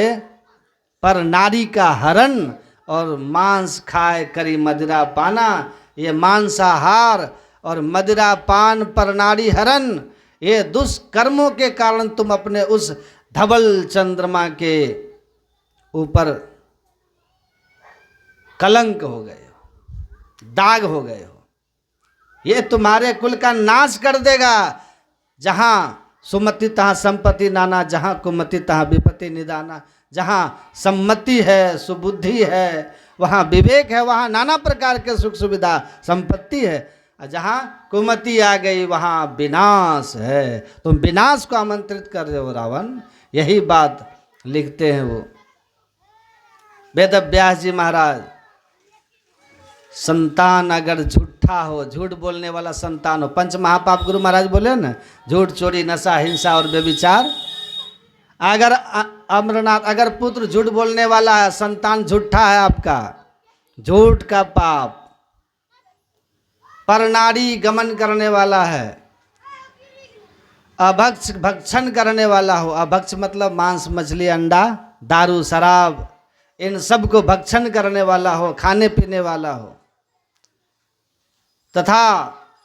पर नारी का हरण और मांस खाए करी मदिरा पाना, ये मांसाहार और मदिरा पान पर नारी हरण, ये दुष्कर्मों के कारण तुम अपने उस धवल चंद्रमा के ऊपर कलंक हो गए हो, दाग हो गए हो। ये तुम्हारे कुल का नाश कर देगा। जहाँ सुमति तहाँ संपत्ति नाना, जहाँ कुमति तहाँ विपत्ति निदाना। जहाँ सम्मति है, सुबुद्धि है, वहाँ विवेक है, वहाँ नाना प्रकार के सुख सुविधा संपत्ति है। और जहाँ कुमति आ गई वहाँ विनाश है। तुम विनाश को आमंत्रित कर रहे हो रावण। यही बात लिखते हैं वो वेद व्यास जी महाराज। संतान अगर झूठा हो, झूठ बोलने वाला संतान हो, 5 महापाप गुरु महाराज बोले ना, झूठ, चोरी, नशा, हिंसा और व्यभिचार। अगर अमरनाथ, अगर पुत्र झूठ बोलने वाला है, संतान झूठा है आपका, झूठ का पाप, परनारी गमन करने वाला है, अभक्ष भक्षण करने वाला हो। अभक्ष मतलब मांस, मछली, अंडा, दारू, शराब, इन सब को भक्षण करने वाला हो, खाने पीने वाला हो, तथा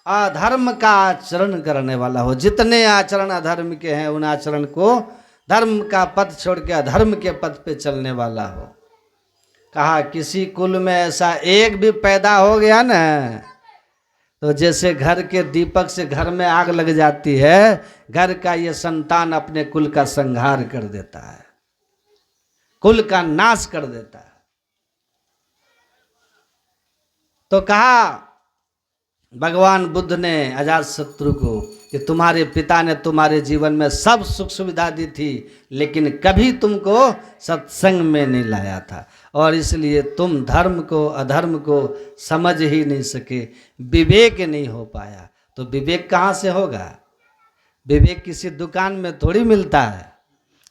अधर्म का आचरण करने वाला हो। जितने आचरण अधर्म के हैं उन आचरण को, धर्म का पथ छोड़ के अधर्म के पथ पे चलने वाला हो। कहा किसी कुल में ऐसा एक भी पैदा हो गया ना, तो जैसे घर के दीपक से घर में आग लग जाती है, घर का ये संतान अपने कुल का संहार कर देता है, कुल का नाश कर देता है। तो कहा भगवान बुद्ध ने अजात शत्रु को कि तुम्हारे पिता ने तुम्हारे जीवन में सब सुख सुविधा दी थी, लेकिन कभी तुमको सत्संग में नहीं लाया था, और इसलिए तुम धर्म को अधर्म को समझ ही नहीं सके, विवेक नहीं हो पाया। तो विवेक कहाँ से होगा? विवेक किसी दुकान में थोड़ी मिलता है,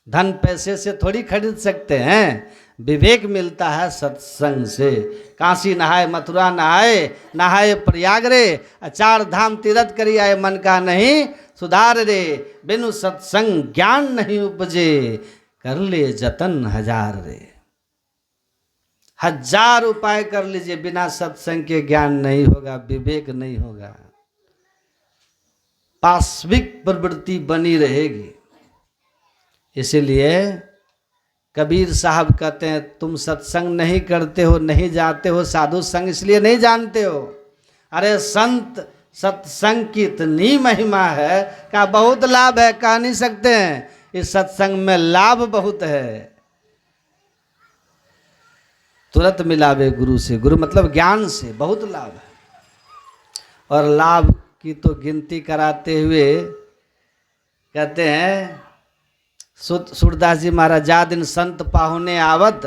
धन पैसे से थोड़ी खरीद सकते हैं। विवेक मिलता है सत्संग से। काशी नहाए मथुरा नहाए प्रयाग रे, 4 धाम तीरथ करी आए मन का नहीं सुधार रे, बिनु सत्संग ज्ञान नहीं उपजे, कर ले जतन 1000 रे। 1000 उपाय कर लीजिए, बिना सत्संग के ज्ञान नहीं होगा, विवेक नहीं होगा, पाश्विक प्रवृत्ति बनी रहेगी। इसीलिए कबीर साहब कहते हैं तुम सत्संग नहीं करते हो, नहीं जाते हो साधु संग, इसलिए नहीं जानते हो। अरे संत सत्संग की इतनी महिमा है, क्या बहुत लाभ है, कह नहीं सकते हैं। इस सत्संग में लाभ बहुत है। तुरंत मिलावे गुरु से, गुरु मतलब ज्ञान से, बहुत लाभ है। और लाभ की तो गिनती कराते हुए कहते हैं सूरदास जी महाराज, जा दिन संत पाहुने आवत,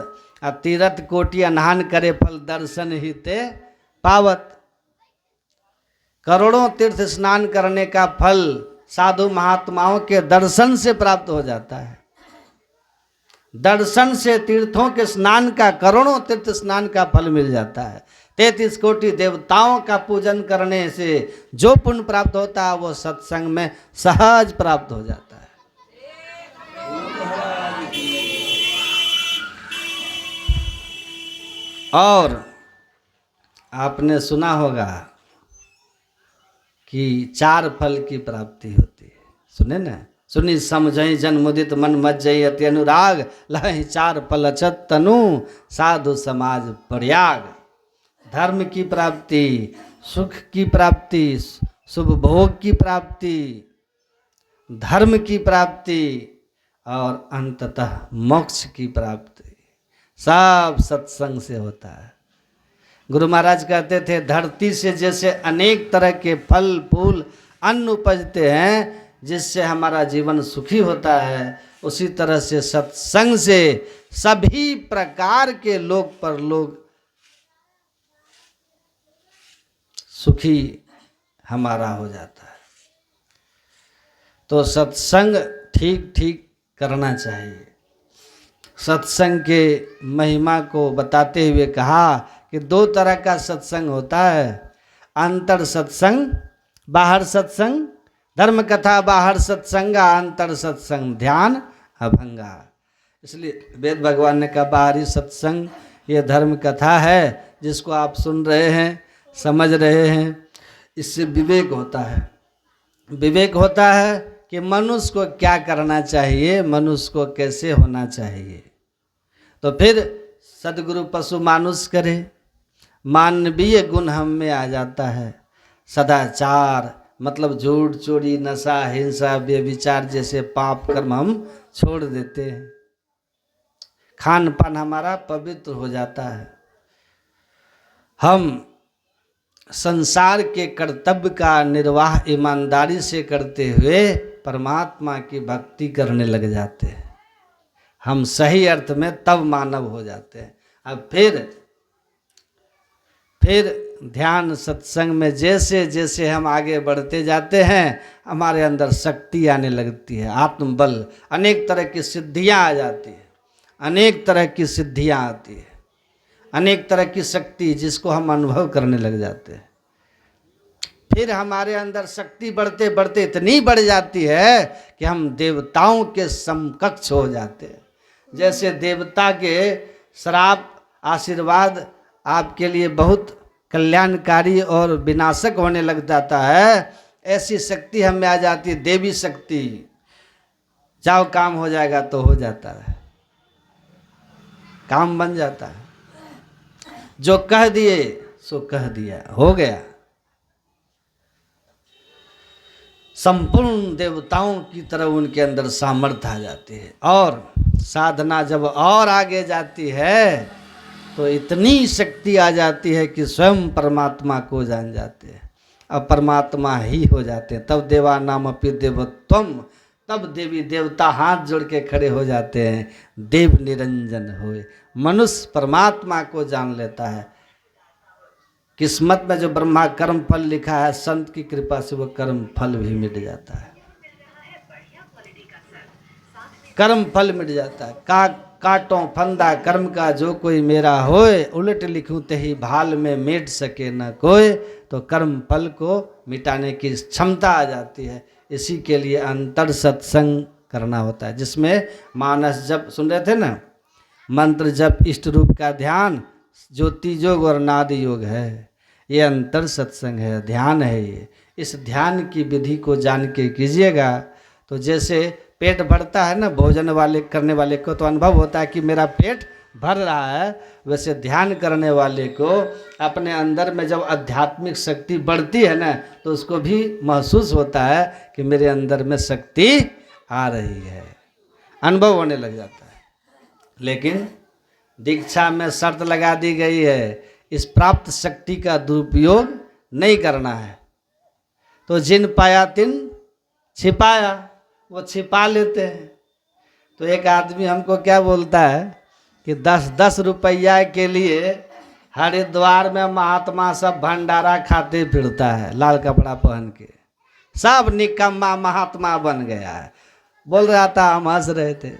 तीरथ कोटि अनहान करे फल दर्शन ही ते पावत। करोड़ों तीर्थ स्नान करने का फल साधु महात्माओं के दर्शन से प्राप्त हो जाता है। दर्शन से तीर्थों के स्नान का, करोड़ों तीर्थ स्नान का फल मिल जाता है। 33 कोटि देवताओं का पूजन करने से जो पुण्य प्राप्त होता है वो सत्संग में सहज प्राप्त हो जाता है। और आपने सुना होगा कि 4 फल की प्राप्ति होती है, सुने ना? सुनी समझई जन मुदित मन मज्जई अति अनुराग, लहि 4 फल अचत तनु साधु समाज प्रयाग। धर्म की प्राप्ति, सुख की प्राप्ति, शुभ भोग की प्राप्ति, धर्म की प्राप्ति और अंततः मोक्ष की प्राप्ति, सब सत्संग से होता है। गुरु महाराज कहते थे धरती से जैसे अनेक तरह के फल फूल अन्न उपजते हैं जिससे हमारा जीवन सुखी होता है, उसी तरह से सत्संग से सभी प्रकार के लोक परलोक सुखी हमारा हो जाता है। तो सत्संग ठीक ठीक करना चाहिए। सत्संग के महिमा को बताते हुए कहा कि 2 तरह का सत्संग होता है, अंतर सत्संग, बाहर सत्संग, धर्म कथा बाहर सत्संगा, अंतर सत्संग ध्यान अभंगा। इसलिए वेद भगवान ने कहा बाहरी सत्संग ये धर्म कथा है जिसको आप सुन रहे हैं, समझ रहे हैं, इससे विवेक होता है। विवेक होता है कि मनुष्य को क्या करना चाहिए, मनुष्य को कैसे होना चाहिए। तो फिर सदगुरु पशु मानुष करे, मानवीय गुण हम में आ जाता है। सदाचार मतलब झूठ चोरी नशा हिंसा व्यभिचार जैसे पाप कर्म हम छोड़ देते हैं। खान पान हमारा पवित्र हो जाता है। हम संसार के कर्तव्य का निर्वाह ईमानदारी से करते हुए परमात्मा की भक्ति करने लग जाते हैं। हम सही अर्थ में तब मानव हो जाते हैं। अब फिर ध्यान सत्संग में जैसे जैसे हम आगे बढ़ते जाते हैं हमारे अंदर शक्ति आने लगती है, आत्मबल, अनेक तरह की सिद्धियां आ जाती है, अनेक तरह की सिद्धियां आती है, अनेक तरह की शक्ति जिसको हम अनुभव करने लग जाते हैं। फिर हमारे अंदर शक्ति बढ़ते बढ़ते इतनी बढ़ जाती है कि हम देवताओं के समकक्ष हो जाते हैं। जैसे देवता के श्राप आशीर्वाद आपके लिए बहुत कल्याणकारी और विनाशक होने लग जाता है। ऐसी शक्ति हम में आ जाती है, देवी शक्ति। जाओ काम हो जाएगा तो हो जाता है, काम बन जाता है। जो कह दिए सो कह दिया, हो गया। संपूर्ण देवताओं की तरह उनके अंदर सामर्थ्य आ जाती है। और साधना जब और आगे जाती है तो इतनी शक्ति आ जाती है कि स्वयं परमात्मा को जान जाते हैं, अब परमात्मा ही हो जाते हैं। तब देवा नाम अपि देवत्वम, तब देवी देवता हाथ जोड़ के खड़े हो जाते हैं, देव निरंजन होए। मनुष्य परमात्मा को जान लेता है। किस्मत में जो ब्रह्मा कर्म फल लिखा है, संत की कृपा से वो कर्म फल भी मिट जाता है, कर्म फल मिट जाता है। काटों फंदा कर्म का जो कोई मेरा होए, उलट लिखूं तेहि भाल में मेट सके न कोई। तो कर्म फल को मिटाने की क्षमता आ जाती है। इसी के लिए अंतर सत्संग करना होता है, जिसमें मानस जप सुन रहे थे ना, मंत्र जप, इष्ट रूप का ध्यान, ज्योति योग और नाद योग है। ये अंतर सत्संग है, ध्यान है ये। इस ध्यान की विधि को जान के कीजिएगा तो जैसे पेट भरता है ना, भोजन वाले करने वाले को तो अनुभव होता है कि मेरा पेट भर रहा है, वैसे ध्यान करने वाले को अपने अंदर में जब आध्यात्मिक शक्ति बढ़ती है ना, तो उसको भी महसूस होता है कि मेरे अंदर में शक्ति आ रही है, अनुभव होने लग जाता है। लेकिन दीक्षा में शर्त लगा दी गई है, इस प्राप्त शक्ति का दुरुपयोग नहीं करना है। तो जिन पाया तिन छिपाया, वो छिपा लेते हैं। तो एक आदमी हमको क्या बोलता है कि 10-10 रुपया के लिए हरिद्वार में महात्मा सब भंडारा खाते फिरता है, लाल कपड़ा पहन के, सब निकम्मा महात्मा बन गया है। बोल रहा था, हम हंस रहे थे,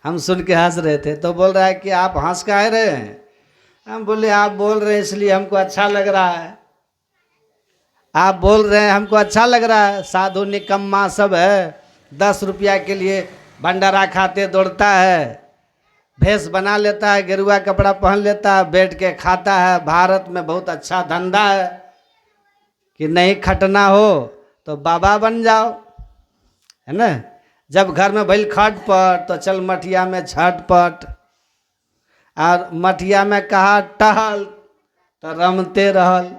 हम सुन के हंस रहे थे। तो बोल रहा है कि आप हंस काहे रहे हैं? हम बोले आप बोल रहे हैं इसलिए हमको अच्छा लग रहा है। आप बोल रहे हैं हमको अच्छा लग रहा है। साधु निकम्मा सब है, 10 रुपया के लिए भंडारा खाते दौड़ता है, भेष बना लेता है, गेरुआ कपड़ा पहन लेता है, बैठ के खाता है। भारत में बहुत अच्छा धंधा है कि नहीं खटना हो तो बाबा बन जाओ, है ना। जब घर में भइल खटपट तो चल मठिया में झटपट, और मठिया में कहा टहल तो रमते रहल।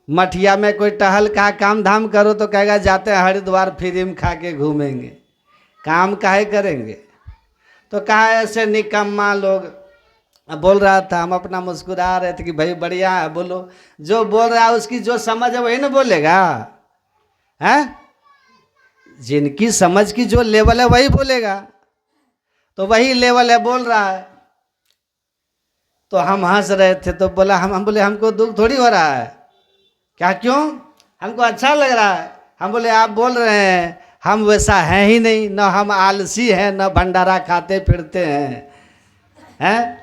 मठिया में कोई टहल कहा काम धाम करो तो कहेगा जाते हैं हरिद्वार फ्री में खा के घूमेंगे, काम काहे करेंगे। तो कहा ऐसे निकम्मा लोग। बोल रहा था, हम अपना मुस्कुरा रहे थे कि भाई बढ़िया है, बोलो। जो बोल रहा है उसकी जो समझ है वही ना बोलेगा, है। जिनकी समझ की जो लेवल है वही बोलेगा, तो वही लेवल है, बोल रहा है। तो हम हंस रहे थे तो बोला, हम बोले हमको दुख थोड़ी हो रहा है, क्या क्यों, हमको अच्छा लग रहा है। हम बोले आप बोल रहे हैं, हम वैसा हैं ही नहीं, न हम आलसी हैं, न भंडारा खाते फिरते हैं,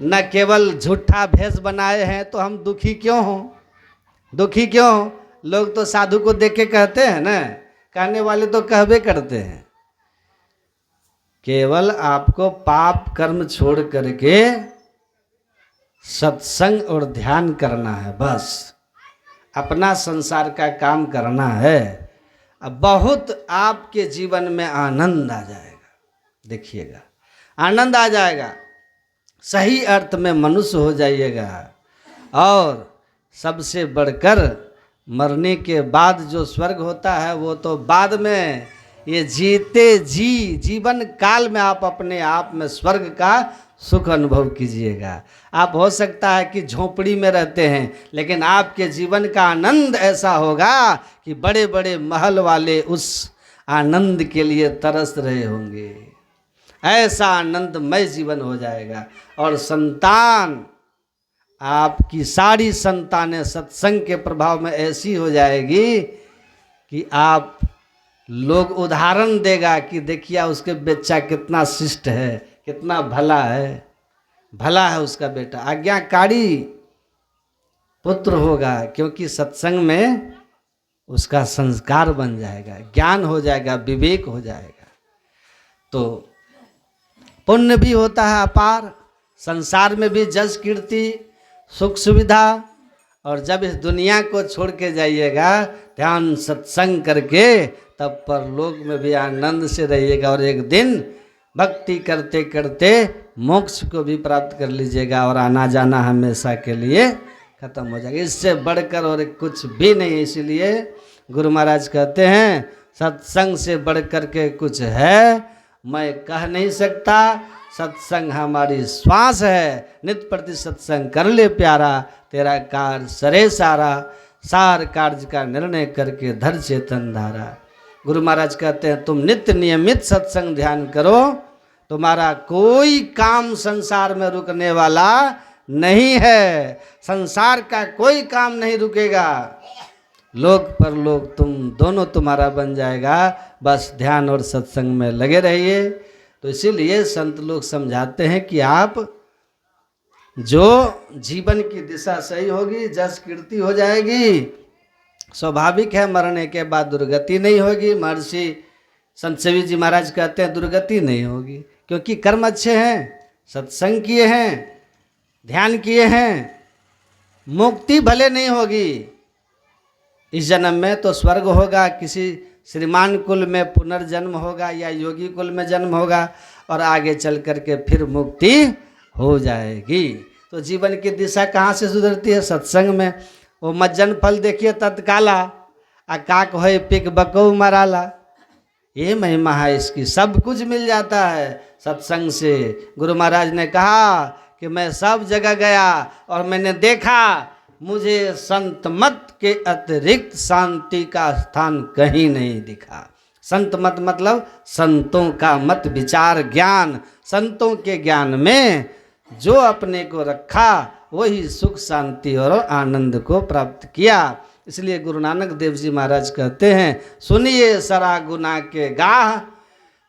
न केवल झूठा भेष बनाए हैं, तो हम दुखी क्यों हों, दुखी क्यों हों। लोग तो साधु को देख के कहते हैं ना, कहने वाले तो कहबे करते हैं। केवल आपको पाप कर्म छोड़ करके सत्संग और ध्यान करना है, बस अपना संसार का काम करना है। अब बहुत आपके जीवन में आनंद आ जाएगा, देखिएगा आनंद आ जाएगा, सही अर्थ में मनुष्य हो जाइएगा। और सबसे बढ़कर मरने के बाद जो स्वर्ग होता है वो तो बाद में, ये जीते जी जीवन काल में आप अपने आप में स्वर्ग का सुख अनुभव कीजिएगा। आप हो सकता है कि झोपड़ी में रहते हैं, लेकिन आपके जीवन का आनंद ऐसा होगा कि बड़े बड़े महल वाले उस आनंद के लिए तरस रहे होंगे। ऐसा आनंदमय जीवन हो जाएगा। और संतान, आपकी सारी संतानें सत्संग के प्रभाव में ऐसी हो जाएगी कि आप लोग उदाहरण देगा कि देखिए उसके बच्चा कितना शिष्ट है, कितना भला है उसका बेटा, आज्ञाकारी पुत्र होगा। क्योंकि सत्संग में उसका संस्कार बन जाएगा, ज्ञान हो जाएगा, विवेक हो जाएगा। तो पुण्य भी होता है अपार, संसार में भी जस कीर्ति सुख सुविधा, और जब इस दुनिया को छोड़ के जाइएगा ध्यान सत्संग करके, तब परलोक में भी आनंद से रहिएगा और एक दिन भक्ति करते करते मोक्ष को भी प्राप्त कर लीजिएगा और आना जाना हमेशा के लिए खत्म हो जाएगा। इससे बढ़कर और कुछ भी नहीं। इसीलिए गुरु महाराज कहते हैं सत्संग से बढ़कर के कुछ है मैं कह नहीं सकता, सत्संग हमारी श्वास है, नित्य प्रति सत्संग कर ले प्यारा, तेरा कार्य सरे सारा, सार कार्य का निर्णय करके धर चेतन धारा। गुरु महाराज कहते हैं तुम नित्य नियमित सत्संग ध्यान करो, तुम्हारा कोई काम संसार में रुकने वाला नहीं है, संसार का कोई काम नहीं रुकेगा, लोक परलोक तुम दोनों तुम्हारा बन जाएगा, बस ध्यान और सत्संग में लगे रहिए। तो इसीलिए संत लोग समझाते हैं कि आप जो जीवन की दिशा सही होगी, जस कीर्ति हो जाएगी, स्वाभाविक है मरने के बाद दुर्गति नहीं होगी। महर्षि संत सेवी जी महाराज कहते हैं दुर्गति नहीं होगी, क्योंकि कर्म अच्छे हैं, सत्संग किए हैं, ध्यान किए हैं। मुक्ति भले नहीं होगी इस जन्म में, तो स्वर्ग होगा, किसी श्रीमान कुल में पुनर्जन्म होगा या योगी कुल में जन्म होगा, और आगे चल करके फिर मुक्ति हो जाएगी। तो जीवन की दिशा कहाँ से सुधरती है? सत्संग में। वो मज्जन फल देखिए तत्काला, अकाक होए पिक बकऊ मराला, ये महिमा है इसकी, सब कुछ मिल जाता है सत्संग से। गुरु महाराज ने कहा कि मैं सब जगह गया और मैंने देखा मुझे संत मत के अतिरिक्त शांति का स्थान कहीं नहीं दिखा। संत मत मतलब संतों का मत विचार ज्ञान, संतों के ज्ञान में जो अपने को रखा वही सुख शांति और आनंद को प्राप्त किया। इसलिए गुरु नानक देव जी महाराज कहते हैं सुनिए सरा गुना के गाह,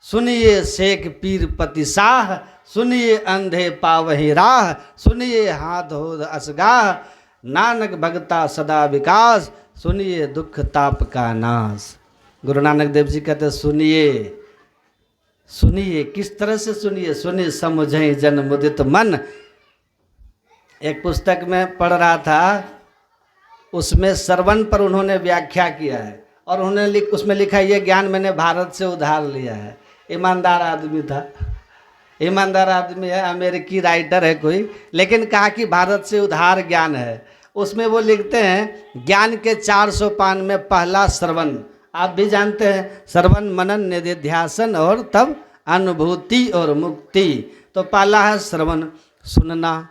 सुनिए शेख पीर पति शाह, सुनिए अंधे पावही राह, सुनिए हाथ हो असगाह, नानक भगता सदा विकास, सुनिए दुख ताप का नाश। गुरु नानक देव जी कहते सुनिए, सुनिए किस तरह से सुनिए? सुनिए समझे जन मुदित मन। एक पुस्तक में पढ़ रहा था, उसमें श्रवण पर उन्होंने व्याख्या किया है और उन्होंने उसमें लिखा ये ज्ञान मैंने भारत से उधार लिया है। ईमानदार आदमी था, ईमानदार आदमी है, अमेरिकी राइटर है कोई, लेकिन कहा कि भारत से उधार ज्ञान है। उसमें वो लिखते हैं ज्ञान के 4 सोपान में पहला श्रवण, आप भी जानते हैं श्रवण मनन निधिध्यासन और तब अनुभूति और मुक्ति। तो पहला है श्रवण, सुनना,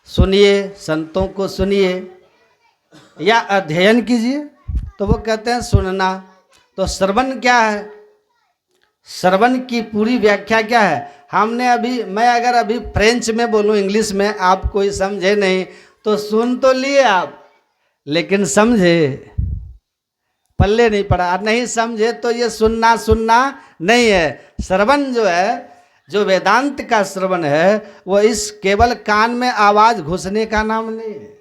सुनिए संतों को सुनिए या अध्ययन कीजिए, तो वो कहते हैं सुनना। तो श्रवण क्या है? श्रवण की पूरी व्याख्या क्या है? हमने अभी, मैं अगर अभी फ्रेंच में बोलूं, इंग्लिश में, आप कोई समझे नहीं तो सुन तो लिए आप, लेकिन समझे पल्ले नहीं पड़ा, और नहीं समझे तो ये सुनना सुनना नहीं है। श्रवण जो है, जो वेदांत का श्रवण है, वो इस केवल कान में आवाज घुसने का नाम नहीं है।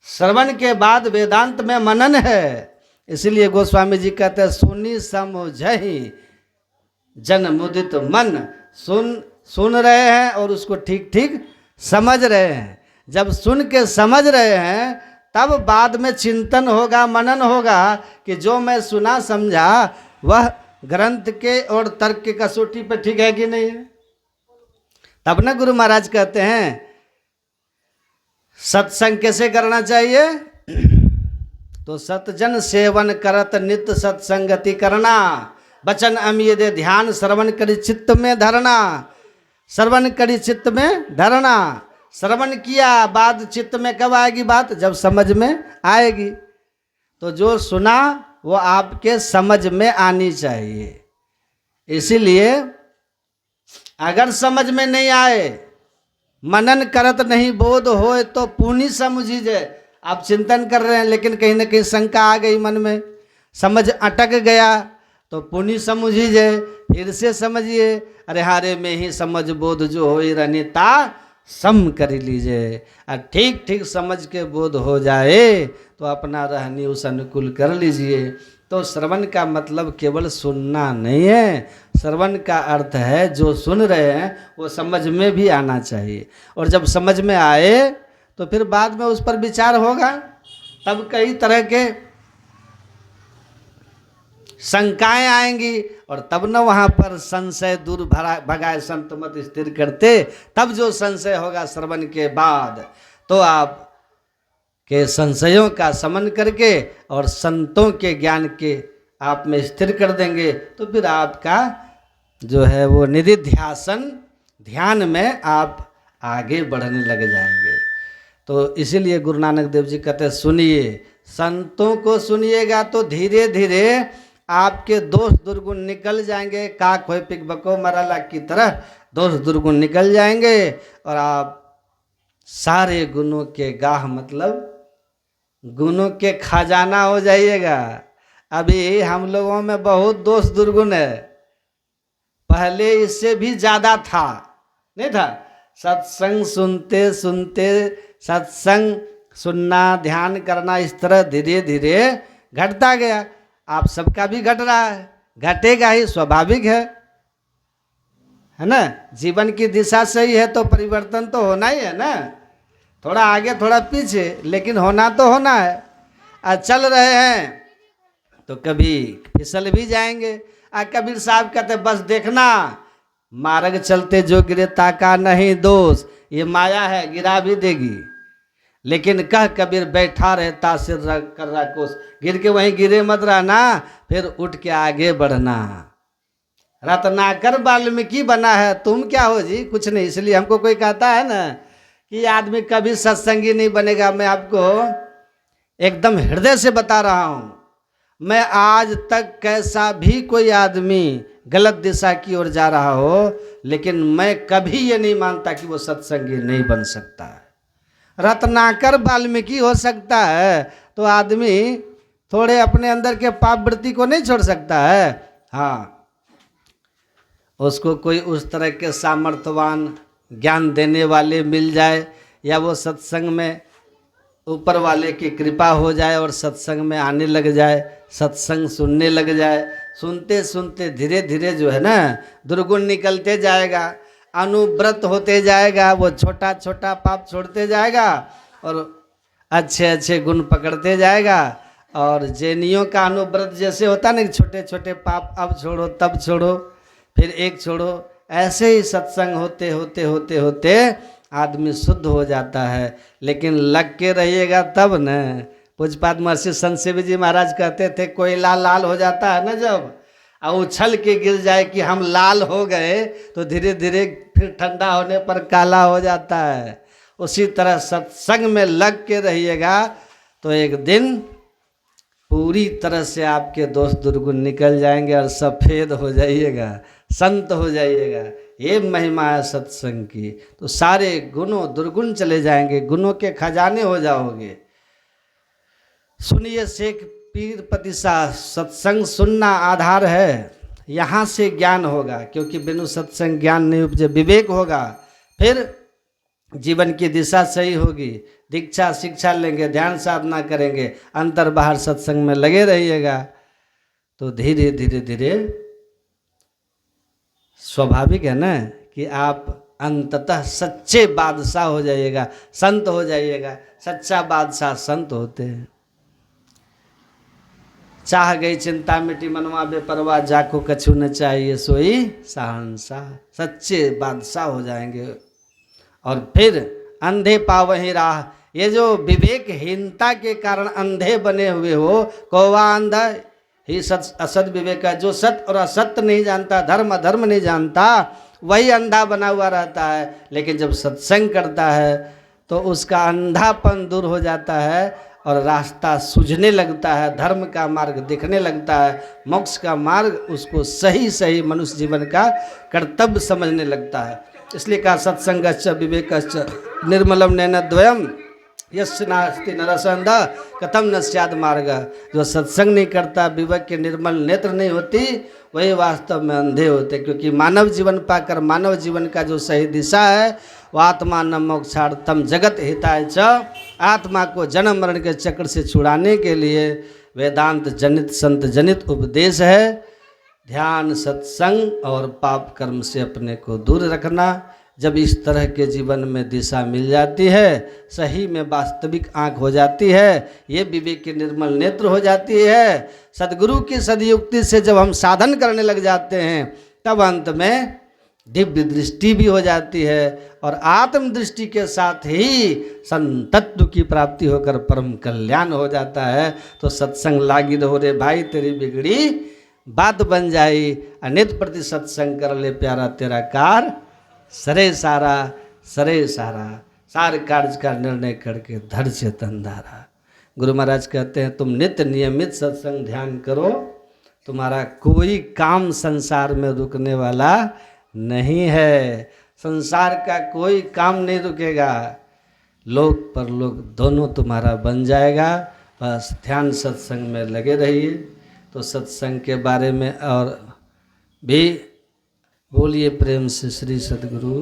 श्रवण के बाद वेदांत में मनन है। इसलिए गोस्वामी जी कहते हैं सुनी समझहि जन मुदित मन। सुन रहे हैं और उसको ठीक ठीक समझ रहे हैं। जब सुन के समझ रहे हैं तब बाद में चिंतन होगा, मनन होगा कि जो मैं सुना समझा वह ग्रंथ के और तर्क के कसौटी पर ठीक है कि नहीं है। तब ना गुरु महाराज कहते हैं सत्संग कैसे करना चाहिए? तो सतजन सेवन करत नित्य सत्संगति करना, वचन अमीय ध्यान श्रवण करी चित्त में धरना, श्रवण करी चित्त में धरना। श्रवण किया बाद चित्त में कब आएगी बात? जब समझ में आएगी। तो जो सुना वो आपके समझ में आनी चाहिए। इसीलिए अगर समझ में नहीं आए, मनन करत नहीं बोध होए तो पुनि समझिए। आप चिंतन कर रहे हैं लेकिन कहीं ना कहीं शंका आ गई मन में, समझ अटक गया, तो पुनि समझिए, फिर से समझिए। अरे हारे में ही समझ बोध जो हो रनिता सम कर लीजिए। और ठीक ठीक समझ के बोध हो जाए तो अपना रहनी उस अनुकूल कर लीजिए। तो श्रवण का मतलब केवल सुनना नहीं है, श्रवण का अर्थ है जो सुन रहे हैं वो समझ में भी आना चाहिए, और जब समझ में आए तो फिर बाद में उस पर विचार होगा, तब कई तरह के शंकाएं आएंगी, और तब न वहाँ पर संशय दूर भगाए संत मत स्थिर करते, तब जो संशय होगा श्रवण के बाद, तो आप के संशयों का समन करके और संतों के ज्ञान के आप में स्थिर कर देंगे, तो फिर आपका जो है वो निधि ध्यान में आप आगे बढ़ने लग जाएंगे। तो इसीलिए गुरु नानक देव जी कहते सुनिए, संतों को सुनिएगा तो धीरे धीरे आपके दोष दुर्गुण निकल जाएंगे, काक होय पिक बको मराला की तरह दोष दुर्गुण निकल जाएंगे, और आप सारे गुणों के गाह मतलब गुणों के खजाना हो जाइएगा। अभी हम लोगों में बहुत दोष दुर्गुण है, पहले इससे भी ज़्यादा था, नहीं था? सत्संग सुनते सुनते सत्संग सुनना ध्यान करना इस तरह धीरे धीरे घटता गया। आप सबका भी घट रहा है, घटेगा ही, स्वाभाविक है ना? जीवन की दिशा सही है तो परिवर्तन तो होना ही है ना, थोड़ा आगे थोड़ा पीछे, लेकिन होना तो होना है। और चल रहे हैं तो कभी फिसल भी जाएंगे। कबीर साहब कहते बस देखना, मार्ग चलते जो गिरे ताका नहीं दोष, ये माया है गिरा भी देगी, लेकिन कह कबीर बैठा रहता सिर रख कर रहा कोस, गिर के वहीं गिरे मत रहना, फिर उठ के आगे बढ़ना। रत्नाकर वाल्मीकि बना है, तुम क्या हो जी? कुछ नहीं। इसलिए हमको कोई कहता है ना कि आदमी कभी सत्संगी नहीं बनेगा, मैं आपको एकदम हृदय से बता रहा हूँ, मैं आज तक कैसा भी कोई आदमी गलत दिशा की ओर जा रहा हो, लेकिन मैं कभी ये नहीं मानता कि वो सत्संगी नहीं बन सकता। रत्नाकर वाल्मीकि हो सकता है तो आदमी थोड़े अपने अंदर के पाप वृत्ति को नहीं छोड़ सकता है। हाँ, उसको कोई उस तरह के सामर्थ्यवान ज्ञान देने वाले मिल जाए, या वो सत्संग में ऊपर वाले की कृपा हो जाए और सत्संग में आने लग जाए, सत्संग सुनने लग जाए, सुनते सुनते धीरे धीरे जो है ना दुर्गुण निकलते जाएगा, अनुव्रत होते जाएगा, वो छोटा छोटा पाप छोड़ते जाएगा और अच्छे अच्छे गुण पकड़ते जाएगा। और जैनियों का अनुव्रत जैसे होता ना, छोटे छोटे पाप अब छोड़ो तब छोड़ो फिर एक छोड़ो, ऐसे ही सत्संग होते होते होते होते आदमी शुद्ध हो जाता है। लेकिन लग के रहिएगा तब न। पूज्यपाद महर्षि संत शिव जी महाराज कहते थे कोयला लाल हो जाता है ना, जब और उछल के गिर जाए कि हम लाल हो गए, तो धीरे धीरे फिर ठंडा होने पर काला हो जाता है। उसी तरह सत्संग में लग के रहिएगा तो एक दिन पूरी तरह से आपके दोष दुर्गुण निकल जाएंगे और सफ़ेद हो जाइएगा, संत हो जाइएगा। ये महिमा है सत्संग की। तो सारे गुणों दुर्गुण चले जाएंगे, गुणों के खजाने हो जाओगे। सुनिए शेख पीर प्रतिशाह, सत्संग सुनना आधार है, यहाँ से ज्ञान होगा, क्योंकि बिनु सत्संग ज्ञान नहीं उपजे। विवेक होगा, फिर जीवन की दिशा सही होगी, दीक्षा शिक्षा लेंगे, ध्यान साधना करेंगे, अंतर बाहर सत्संग में लगे रहिएगा, तो धीरे धीरे धीरे स्वाभाविक है ना कि आप अंततः सच्चे बादशाह हो जाइएगा, संत हो जाइएगा। सच्चा बादशाह संत होते हैं। चाह गई चिंता मिटी मनवा बेपरवाह, जाको कछु न चाहिए सोई शहंशाह। सच्चे बादशाह हो जाएंगे। और फिर अंधे पावहीं राह, ये जो विवेकहीनता के कारण अंधे बने हुए हो, कौवा अंधा ही सत असत विवेक है। जो सत्य और असत्य नहीं जानता, धर्म अधर्म नहीं जानता, वही अंधा बना हुआ रहता है। लेकिन जब सत्संग करता है तो उसका अंधापन दूर हो जाता है और रास्ता सूझने लगता है, धर्म का मार्ग दिखने लगता है, मोक्ष का मार्ग उसको सही सही मनुष्य जीवन का कर्तव्य समझने लगता है। इसलिए कहा सत्संगश्च विवेकश्च निर्मलम नैनद्वयम यस्य नास्ति नरसंधा कथम न स्याद मार्ग। जो सत्संग नहीं करता, विवेक के निर्मल नेत्र नहीं होती, वही वास्तव में अंधे होते। क्योंकि मानव जीवन पाकर मानव जीवन का जो सही दिशा है वो आत्मा न मोक्षार्थम जगत हिताय च, आत्मा को जन्म मरण के चक्र से छुड़ाने के लिए वेदांत जनित संत जनित उपदेश है। ध्यान, सत्संग और पाप कर्म से अपने को दूर रखना। जब इस तरह के जीवन में दिशा मिल जाती है, सही में वास्तविक आंख हो जाती है, ये विवेक की निर्मल नेत्र हो जाती है, सदगुरु की सदयुक्ति से जब हम साधन करने लग जाते हैं, तब अंत में दिव्य दृष्टि भी हो जाती है और आत्म दृष्टि के साथ ही संतत्व की प्राप्ति होकर परम कल्याण हो जाता है। तो सत्संग लागी रहो रे भाई, तेरी बिगड़ी बात बन जाई। अनित प्रति सत्संग कर ले प्यारा, तेरा कार सरे सारा, सरे सारा। सारे कार्य का निर्णय करके धर चेतन धारा। गुरु महाराज कहते हैं, तुम नित्य नियमित सत्संग ध्यान करो, तुम्हारा कोई काम संसार में रुकने वाला नहीं है। संसार का कोई काम नहीं रुकेगा, लोक परलोक दोनों तुम्हारा बन जाएगा। बस ध्यान सत्संग में लगे रहिए। तो सत्संग के बारे में और भी बोलिए प्रेम से श्री सद्गुरु।